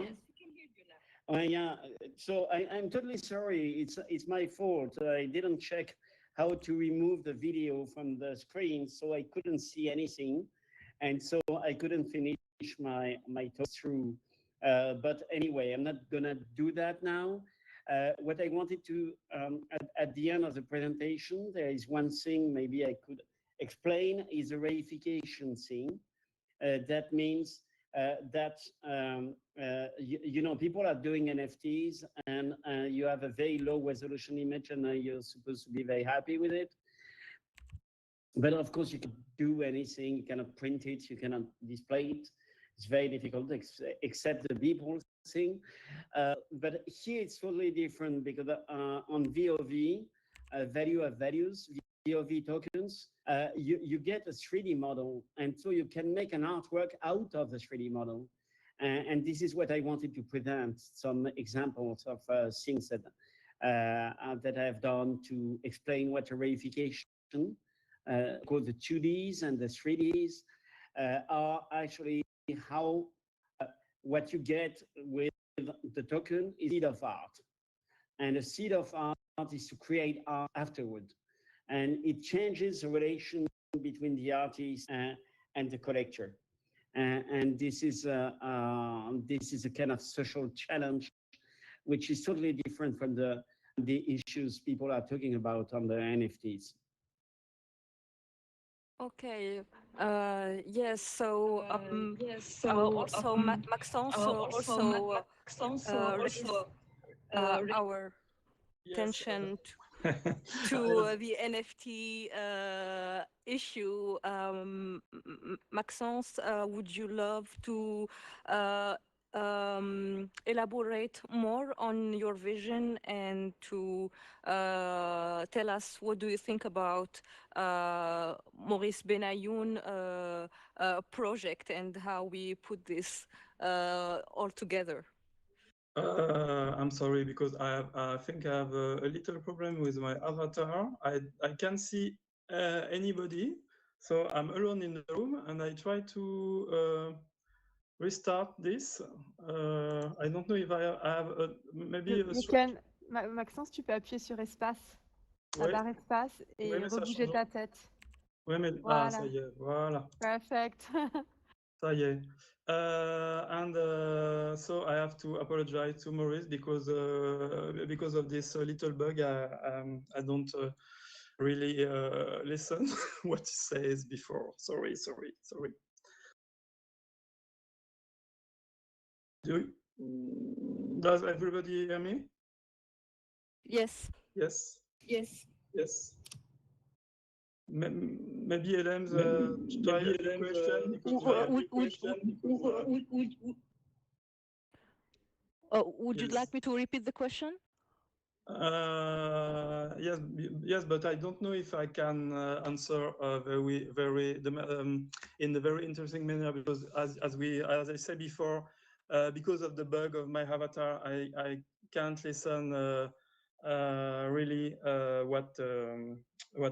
Yeah, so I'm totally sorry. It's my fault. I didn't check how to remove the video from the screen, so I couldn't see anything, and so I couldn't finish my talk through. But anyway, I'm not gonna do that now. What I wanted to at the end of the presentation, there is one thing maybe I could explain, is a reification thing. That means that you know, people are doing NFTs, and you have a very low resolution image, and you're supposed to be very happy with it. But of course, you can do anything. You cannot print it. You cannot display it. It's very difficult, except the people thing. But here it's totally different, because on VOV, value of values, VOV tokens, you get a 3D model, and so you can make an artwork out of the 3D model. And this is what I wanted to present, some examples of things that I've done to explain what a reification, called the 2Ds and the 3Ds, are actually how what you get with the token is a seed of art. And a seed of art is to create art afterward. And it changes the relation between the artist and the collector. And this is a kind of social challenge, which is totally different from the issues people are talking about on the NFTs. Okay. Yes. So also Maxence also raised our attention to the NFT issue. Maxence, would you love to elaborate more on your vision and to tell us what do you think about Maurice Benayoun project and how we put this all together? I'm sorry, because I think I have a little problem with my avatar. I can't see anybody, so I'm alone in the room, and I try to restart this. I don't know if I have maybe Maxence, tu peux appuyer sur espace, la Ouais. barre espace, et Ouais, mais ça rebouger change. ta tête. Ouais, mais Voilà. ça y est, voilà. Perfect. Ça y est. So I have to apologize to Maurice because of this little bug. I don't really listen what he says before. Sorry. Does everybody hear me? Yes. Yes. Maybe Hélène, try a question. Would you like me to repeat the question? Yes, but I don't know if I can answer in a very interesting manner, because as I said before, because of the bug of my avatar, I can't listen really what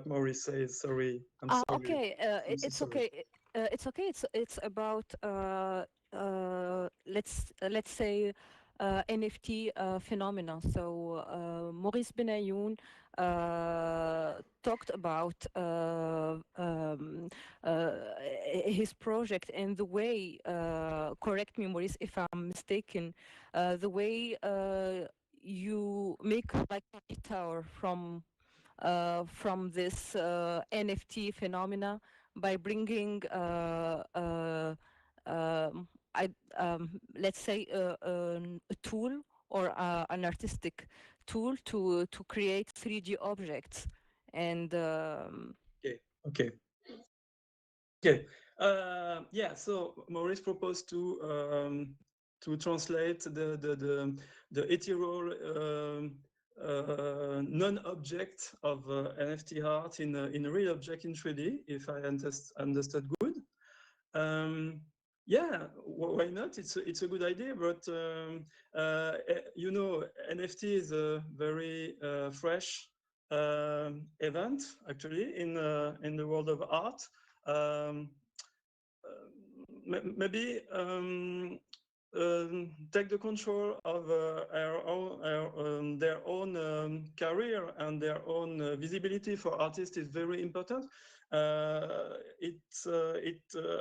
Maurice says. Sorry, I'm sorry. Okay, it's okay. It's okay. It's about let's say NFT phenomena. So Maurice Benayoun talked about his project and the way. Correct me, Maurice, if I'm mistaken. The way you make like a tower from this NFT phenomena by bringing let's say a tool or an artistic tool to create 3D objects. And Okay. Yeah. So Maurice proposed to translate the ethereal non-object of NFT art in a real object in 3D, if I understood good. Yeah, why not? It's a good idea, but you know, NFT is a very fresh event actually in the world of art. Maybe take the control of their own career and their own visibility for artists is very important.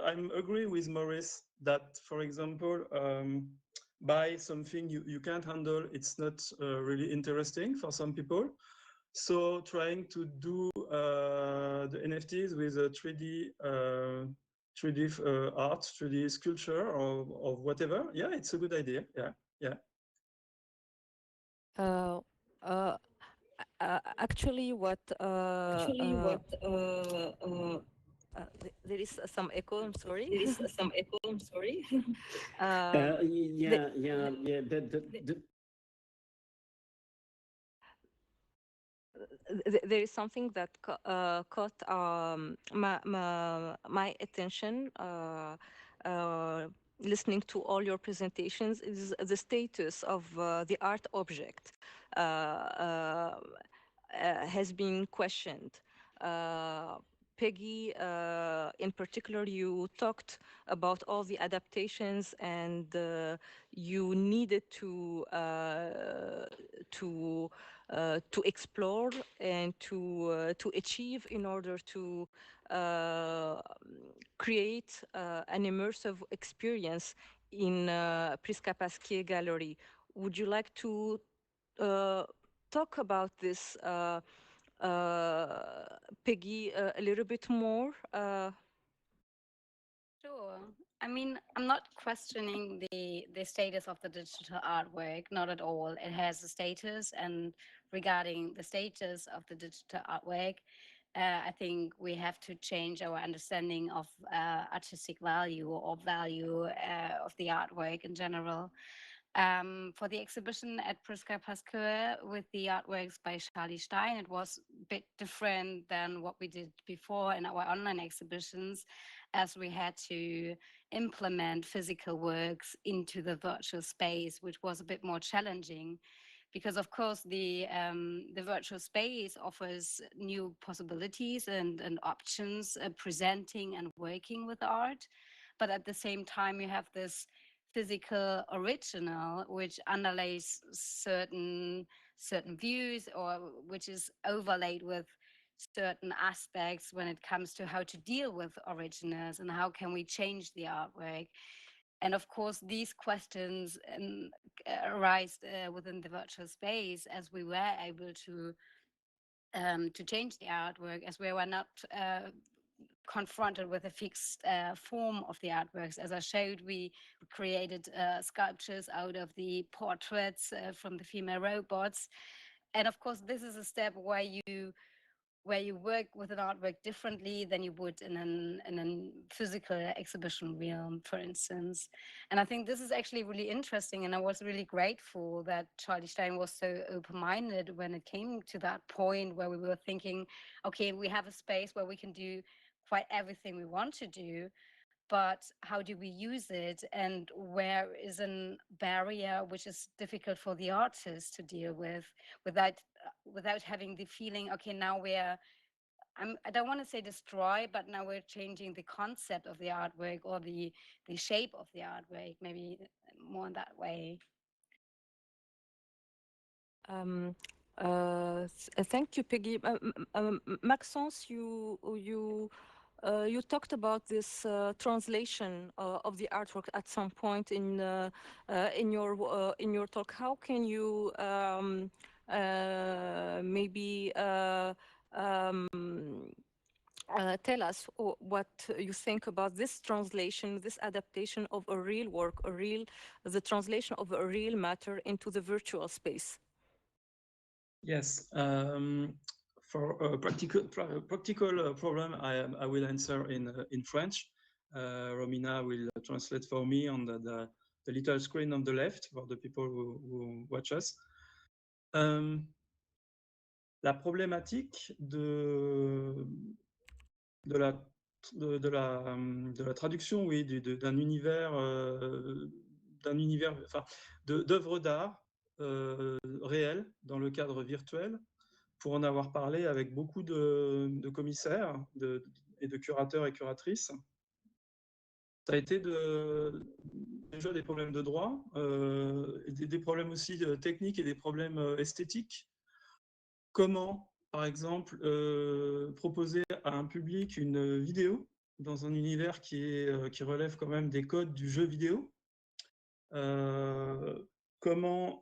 I'm agree with Maurice that, for example, buy something you can't handle, it's not really interesting for some people. So trying to do the NFTs with a 3D art, 3D sculpture, or whatever. Yeah, it's a good idea. Yeah. Actually, what there is some echo. I'm sorry. There is something that caught my attention listening to all your presentations is the status of the art object has been questioned. Peggy, in particular, you talked about all the adaptations and you needed to explore and to achieve in order to create an immersive experience in Prisca Pasquier Gallery. Would you like to talk about this, Peggy, a little bit more? Sure. I mean, I'm not questioning the status of the digital artwork, not at all. It has a status, and regarding the status of the digital artwork, I think we have to change our understanding of artistic value or value of the artwork in general. For the exhibition at Prisca Pasquier with the artworks by Charlie Stein, it was a bit different than what we did before in our online exhibitions, as we had to implement physical works into the virtual space, which was a bit more challenging. Because of course the virtual space offers new possibilities and options presenting and working with art, but at the same time you have this physical original which underlays certain views, or which is overlaid with certain aspects when it comes to how to deal with originals and how can we change the artwork. And of course these questions arise within the virtual space, as we were able to change the artwork, as we were not confronted with a fixed form of the artworks. As I showed, we created sculptures out of the portraits from the female robots. And of course, this is a step where you work with an artwork differently than you would in a physical exhibition realm, for instance. And I think this is actually really interesting. And I was really grateful that Charlie Stein was so open-minded when it came to that point where we were thinking, okay, we have a space where we can do quite everything we want to do, but how do we use it, and where is a barrier which is difficult for the artist to deal with without having the feeling, okay, now I don't want to say destroy, but now we're changing the concept of the artwork or the shape of the artwork, maybe more in that way. Thank you, Peggy. Maxence, you talked about this translation of the artwork at some point in your talk. How can you maybe tell us what you think about this translation, this adaptation of a real work, the translation of a real matter into the virtual space? Yes. For a practical problem, I will answer in French. Romina will translate for me on the little screen on the left for the people who watch us. La problématique de la traduction, oui, d'un univers, enfin, d'œuvres d'art réelles dans le cadre virtuel, pour en avoir parlé avec beaucoup de commissaires et de curateurs et curatrices. Ça a été déjà des problèmes de droit, des problèmes aussi techniques et des problèmes esthétiques. Comment, par exemple, proposer à un public une vidéo dans un univers qui relève quand même des codes du jeu vidéo? Comment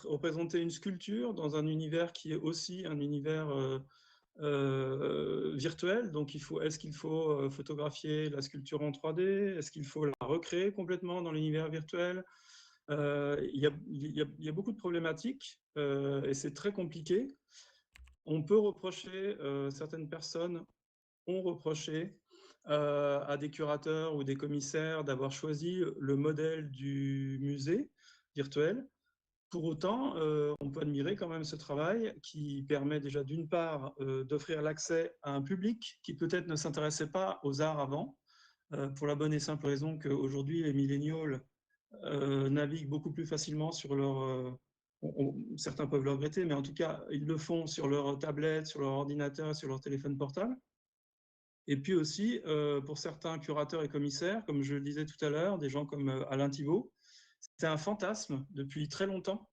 représenter une sculpture dans un univers qui est aussi un univers virtuel? Donc est-ce qu'il faut photographier la sculpture en 3D? Est-ce qu'il faut la recréer complètement dans l'univers virtuel? Il y a beaucoup de problématiques et c'est très compliqué. On peut reprocher, certaines personnes ont reproché à des curateurs ou des commissaires d'avoir choisi le modèle du musée virtuel. Pour autant, on peut admirer quand même ce travail qui permet déjà d'une part d'offrir l'accès à un public qui peut-être ne s'intéressait pas aux arts avant, pour la bonne et simple raison qu'aujourd'hui les millennials naviguent beaucoup plus facilement sur leur... certains peuvent le regretter, mais en tout cas, ils le font sur leur tablette, sur leur ordinateur, sur leur téléphone portable. Et puis aussi, pour certains curateurs et commissaires, comme je le disais tout à l'heure, des gens comme Alain Thibault, c'était un fantasme depuis très longtemps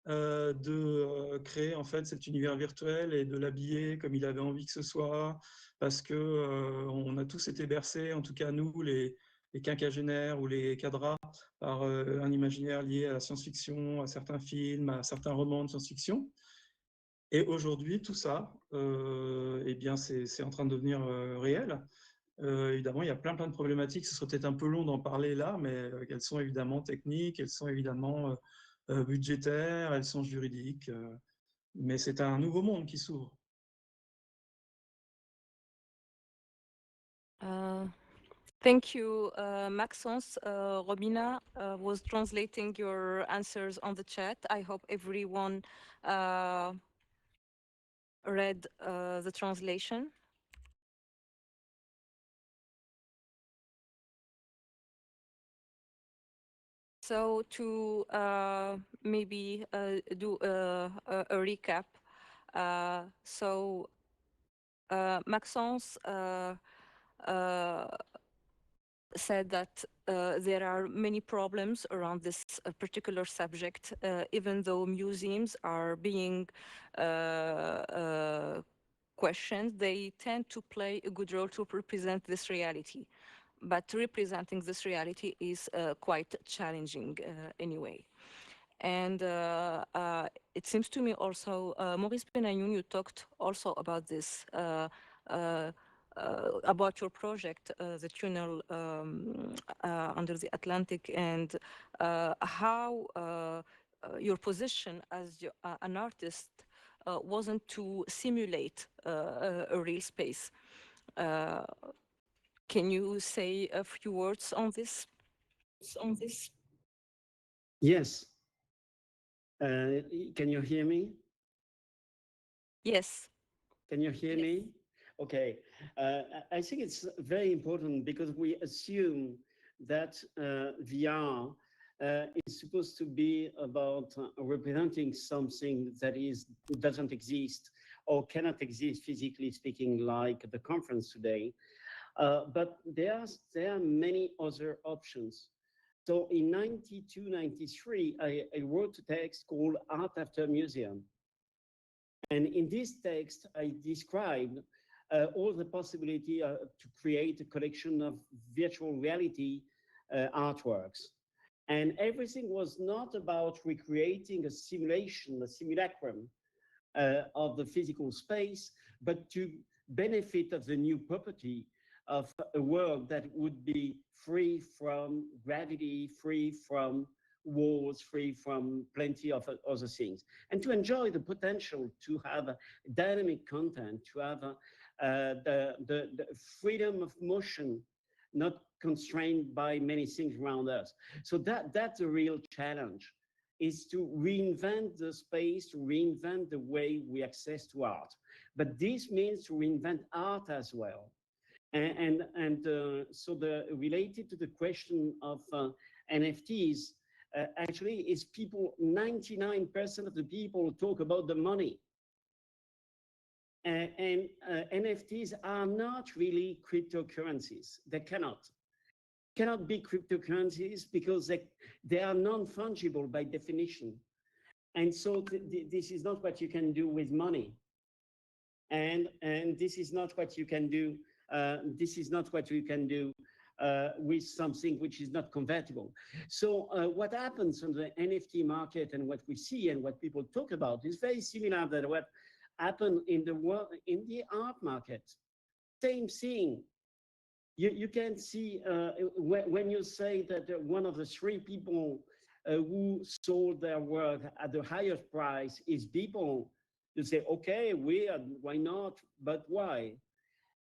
de créer en fait cet univers virtuel et de l'habiller comme il avait envie que ce soit, parce que on a tous été bercés, en tout cas nous, les quinquagénaires ou les cadras, par un imaginaire lié à la science-fiction, à certains films, à certains romans de science-fiction. Et aujourd'hui, tout ça, eh bien, c'est en train de devenir réel. Évidemment, il y a plein de problématiques. Ce serait peut-être un peu long d'en parler là, mais elles sont évidemment techniques, elles sont évidemment budgétaires, elles sont juridiques. Mais c'est un nouveau monde qui s'ouvre. Thank you, Maxence. Robina was translating your answers on the chat. I hope everyone read the translation. So to maybe do a recap. Maxence said that there are many problems around this particular subject, even though museums are being questioned, they tend to play a good role to represent this reality. But representing this reality is quite challenging anyway. And it seems to me also, Maurice Benayoun, you talked also about this, about your project, the tunnel under the Atlantic, and how your position as an artist wasn't to simulate a real space. Can you say a few words on this? Yes. Can you hear me? Yes. Can you hear me? Okay. I think it's very important because we assume that VR is supposed to be about representing something that doesn't exist or cannot exist physically speaking, like the conference today. But there are many other options. So in 92, 93, I wrote a text called Art After Museum. And in this text, I described all the possibility to create a collection of virtual reality artworks. And everything was not about recreating a simulation, a simulacrum of the physical space, but to benefit of the new property of a world that would be free from gravity, free from walls, free from plenty of other things, and to enjoy the potential to have dynamic content, to have the freedom of motion, not constrained by many things around us. So that's a real challenge, is to reinvent the space, to reinvent the way we access to art. But this means to reinvent art as well. So related to the question of NFTs, actually is people, 99% of the people talk about the money. And NFTs are not really cryptocurrencies. They cannot be cryptocurrencies because they are non-fungible by definition. And so this is not what you can do with money. And this is not what you can do. With something which is not convertible. So what happens on the NFT market and what we see and what people talk about is very similar to what happened in the art market. Same thing. You can see when you say that one of the three people who sold their work at the highest price is people, you say, okay, weird, why not? But why?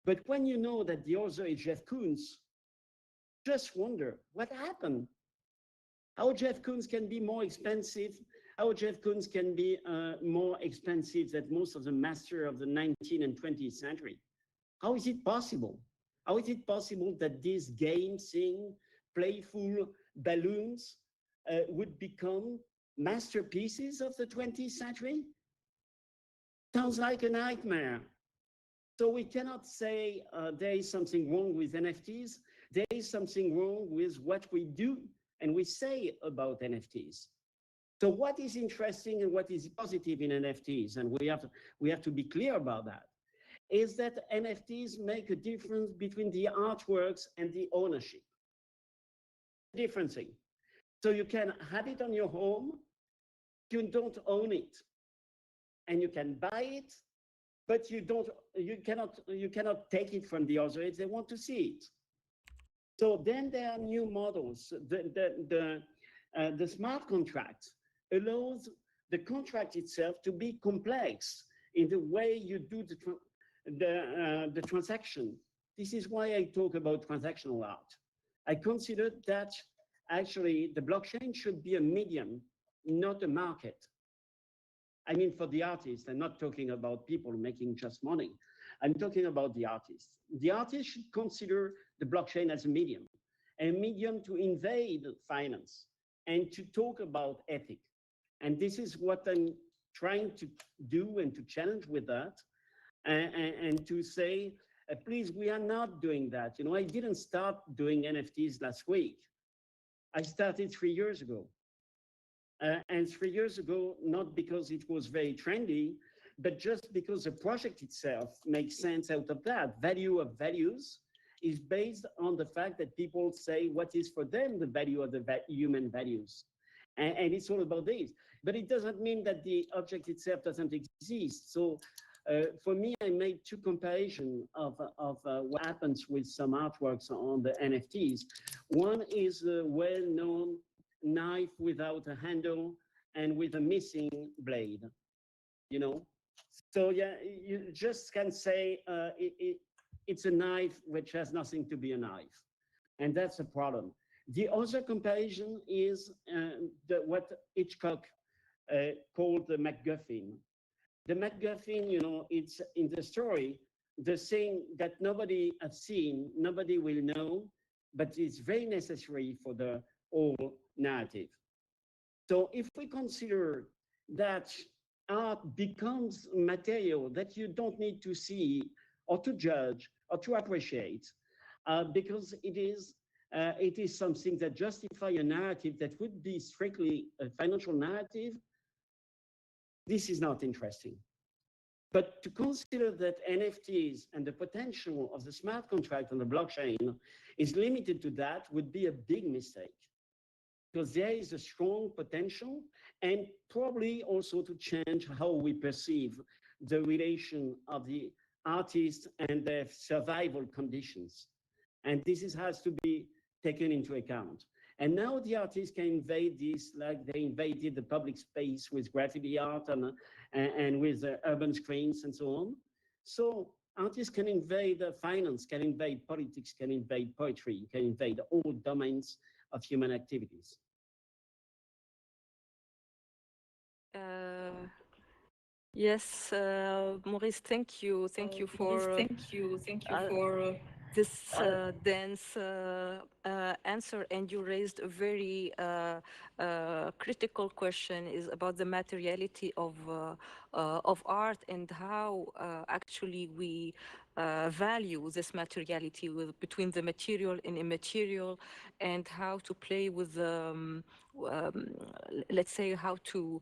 But when you know that the other is Jeff Koons, just wonder what happened. How Jeff Koons can be more expensive, how Jeff Koons can be more expensive than most of the masters of the 19th and 20th century. How is it possible? How is it possible that this game thing, playful balloons, would become masterpieces of the 20th century? Sounds like a nightmare. So we cannot say there is something wrong with NFTs. There is something wrong with what we do and we say about NFTs. So what is interesting and what is positive in NFTs, and we have to be clear about that, is that NFTs make a difference between the artworks and the ownership. Different thing. So you can have it on your home, you don't own it, and you can buy it, but you cannot take it from the other if they want to see it. So then there are new models. The smart contract allows the contract itself to be complex in the way you do the transaction. This is why I talk about transactional art. I consider that actually the blockchain should be a medium, not a market. I mean, for the artists, I'm not talking about people making just money. I'm talking about the artists. The artists should consider the blockchain as a medium to invade finance and to talk about ethics. And this is what I'm trying to do and to challenge with that, and to say, please, we are not doing that. You know, I didn't start doing NFTs last week. I started 3 years ago. And 3 years ago, not because it was very trendy, but just because the project itself makes sense out of that. Value of values is based on the fact that people say what is for them the value of the human values. And it's all about this. But it doesn't mean that the object itself doesn't exist. So for me, I made two comparisons of what happens with some artworks on the NFTs. One is a well-known knife without a handle and with a missing blade, you know? So yeah, you just can say it's a knife which has nothing to be a knife. And that's a problem. The other comparison is what Hitchcock called the MacGuffin. The MacGuffin, you know, it's in the story, the thing that nobody has seen, nobody will know, but it's very necessary for the whole narrative. So if we consider that art becomes material that you don't need to see or to judge or to appreciate, because it is something that justifies a narrative that would be strictly a financial narrative, this is not interesting. But to consider that NFTs and the potential of the smart contract on the blockchain is limited to that would be a big mistake, because there is a strong potential and probably also to change how we perceive the relation of the artists and their survival conditions. And this has to be taken into account. And now the artists can invade this like they invaded the public space with graffiti art and with urban screens and so on. So artists can invade finance, can invade politics, can invade poetry, can invade all domains of human activities. Yes, Maurice, thank you for this dense answer, and you raised a very critical question is about the materiality of art and how actually we value this materiality between the material and immaterial, and how to play with let's say how to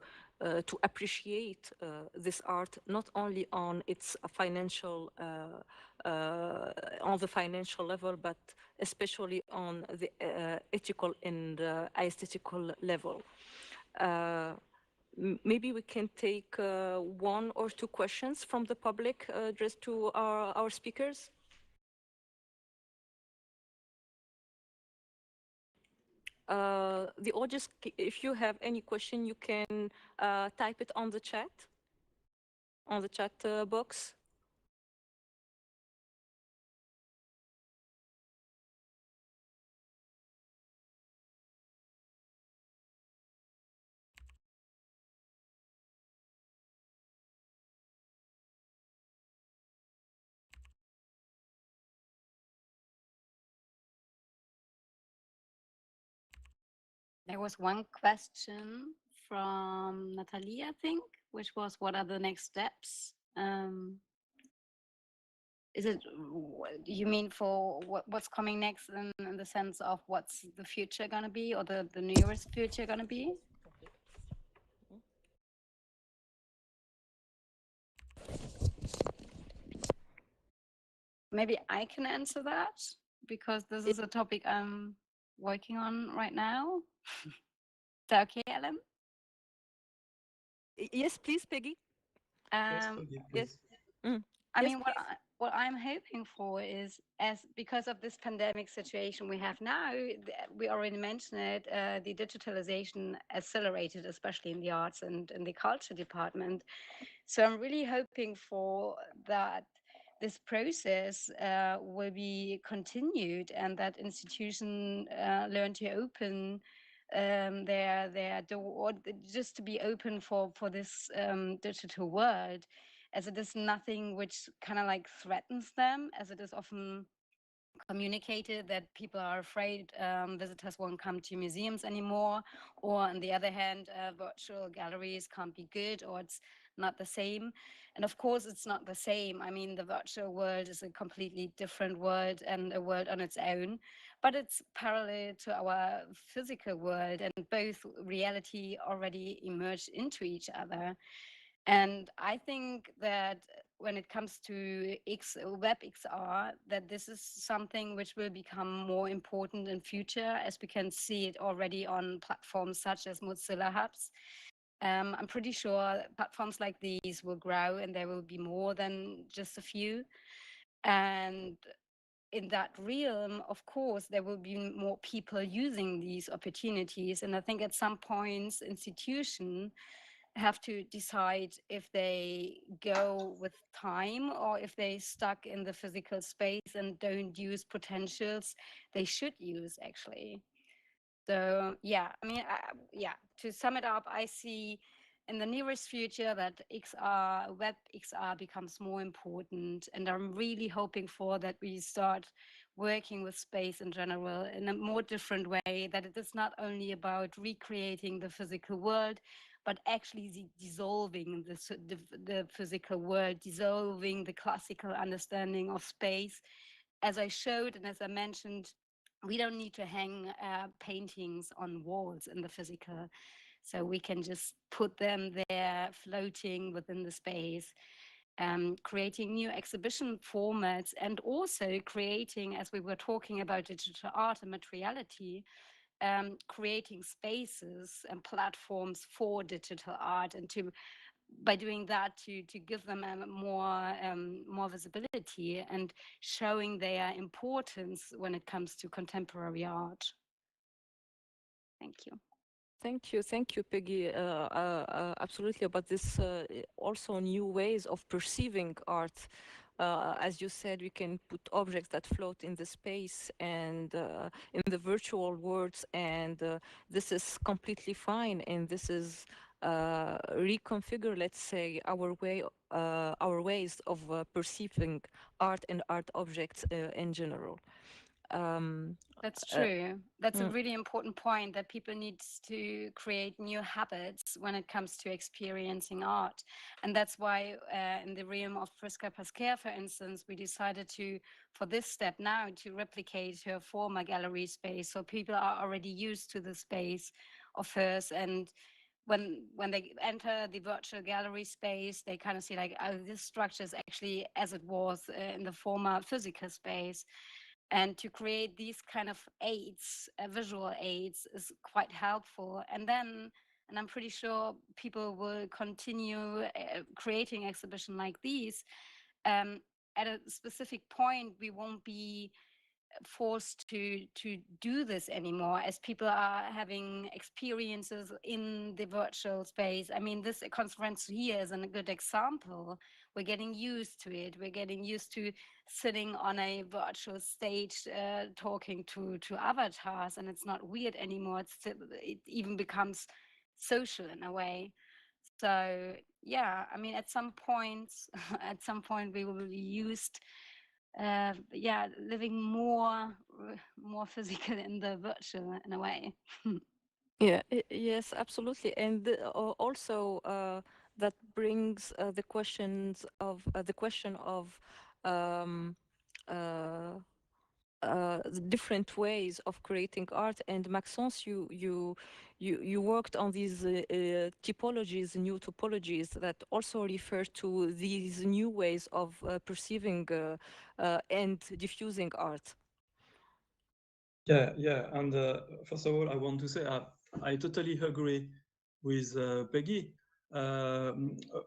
appreciate this art not only on its financial on the financial level, but especially on the ethical and aesthetical level. Maybe we can take one or two questions from the public addressed to our speakers. The audience, if you have any question, you can type it on the chat box. There was one question from Natalie, I think, which was, what are the next steps? Is it, you mean for what's coming next in the sense of what's the future going to be, or the nearest future going to be? Maybe I can answer that, because this is a topic I'm working on right now. Is that okay, Ellen? Yes, please, Peggy. Yes, Peggy, please. I Yes, mean, what I'm hoping for is, because of this pandemic situation we have now, we already mentioned it, the digitalization accelerated, especially in the arts and in the culture department. So I'm really hoping for that this process will be continued, and that institutions learn to open their door, or just to be open for this digital world, as it is nothing which kind of like threatens them, as it is often communicated that people are afraid visitors won't come to museums anymore, or on the other hand, virtual galleries can't be good, or it's not the same. And of course it's not the same. I mean, the virtual world is a completely different world and a world on its own, but it's parallel to our physical world, and both reality already emerged into each other. And I think that when it comes to web XR, that this is something which will become more important in future, as we can see it already on platforms such as Mozilla Hubs. I'm pretty sure platforms like these will grow, and there will be more than just a few. And in that realm, of course, there will be more people using these opportunities. And I think at some points, institutions have to decide if they go with time, or if they stuck in the physical space and don't use potentials they should use, actually. So yeah, I mean, to sum it up, I see in the nearest future that web XR becomes more important, and I'm really hoping for that we start working with space in general in a more different way, that it is not only about recreating the physical world, but actually dissolving the physical world, dissolving the classical understanding of space. As I showed and as I mentioned, we don't need to hang paintings on walls in the physical. So we can just put them there floating within the space, creating new exhibition formats, and also creating, as we were talking about digital art and materiality, creating spaces and platforms for digital art, and by doing that to give them more visibility and showing their importance when it comes to contemporary art. Thank you. Thank you, Peggy. Absolutely, about this also new ways of perceiving art. As you said, we can put objects that float in the space and in the virtual worlds, and this is completely fine. And this is reconfigure, let's say, our ways of perceiving art and art objects in general. That's true. That's a really important point, that people need to create new habits when it comes to experiencing art. And that's why in the realm of Prisca Pasquer, for instance, we decided for this step now, to replicate her former gallery space. So people are already used to the space of hers, and when they enter the virtual gallery space, they kind of see like, oh, this structure is actually as it was in the former physical space. And to create these kind of aids, visual aids, is quite helpful. And I'm pretty sure people will continue creating exhibitions like these. At a specific point, we won't be forced to do this anymore, as people are having experiences in the virtual space. I mean, this conference here is a good example. We're getting used to it. We're getting used to sitting on a virtual stage talking to avatars, and it's not weird anymore. It even becomes social in a way. So yeah, I mean, at some point we will be used living more physical in the virtual in a way. Yeah, yes, absolutely. And also that brings the question of different ways of creating art. And Maxence, you worked on these typologies, new topologies that also refer to these new ways of perceiving and diffusing art. Yeah, and first of all, I want to say I totally agree with Peggy. A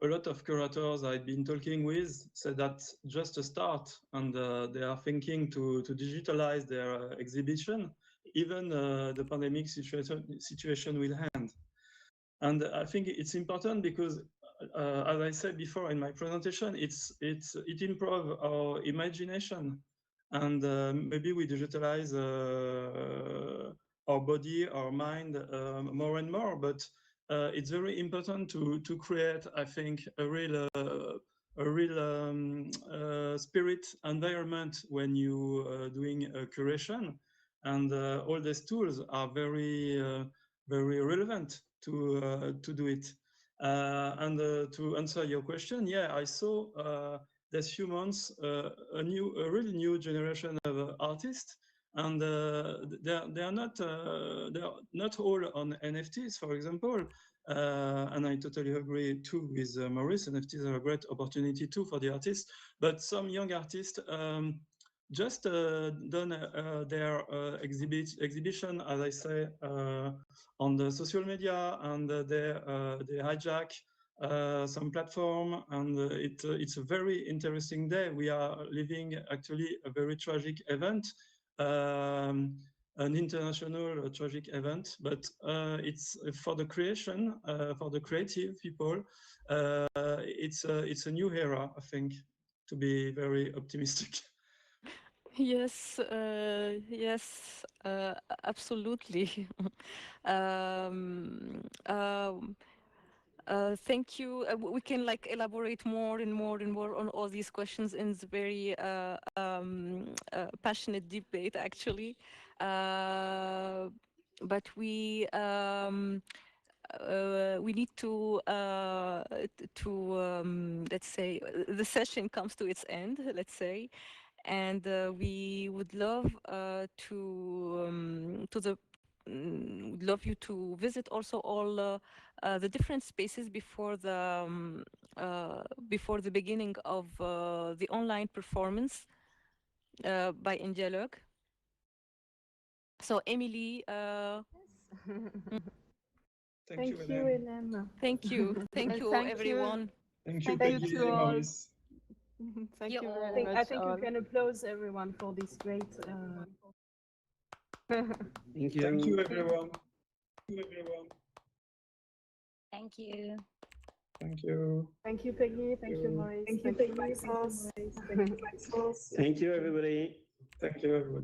lot of curators I've been talking with said that's just a start, and they are thinking to digitalize their exhibition. Even the pandemic situation will end. And I think it's important because, as I said before in my presentation, it improves our imagination, and maybe we digitalize our body, our mind more and more. But it's very important to create, I think, a real spirit environment when you doing a curation, and all these tools are very relevant to do it. And to answer your question, yeah, I saw this few months a really new generation of artists, and they are not all on NFTs, for example. And I totally agree too with Maurice. NFTs are a great opportunity too for the artists, but some young artists just done their exhibition, as I say, on the social media, and they hijack some platform, and it's a very interesting day. We are living actually a very tragic event, an international tragic event, but it's for the creation, for the creative people. It's a new era, I think, to be very optimistic. Yes, yes, absolutely. um, um, Thank you. We can like elaborate more and more and more on all these questions in the very passionate debate, actually. But we need to let's say the session comes to its end, let's say, and we would love would love you to visit also all the different spaces before the beginning of the online performance by In Dialogue. So Emily, Thank you, Hélène. thank you, thank you, Thank you. everyone. Thank you, Thank Peggy, you all. Maurice. Thank You you all. very much. I think all. you can applause everyone for this great. Thank you. Thank you, everyone. Thank you, everyone. Thank you. Thank you. Thank you, Peggy. Thank you, Maurice. Thank you, Thank you, Peggy. Maxence. Thank you, everybody. Thank you, everyone.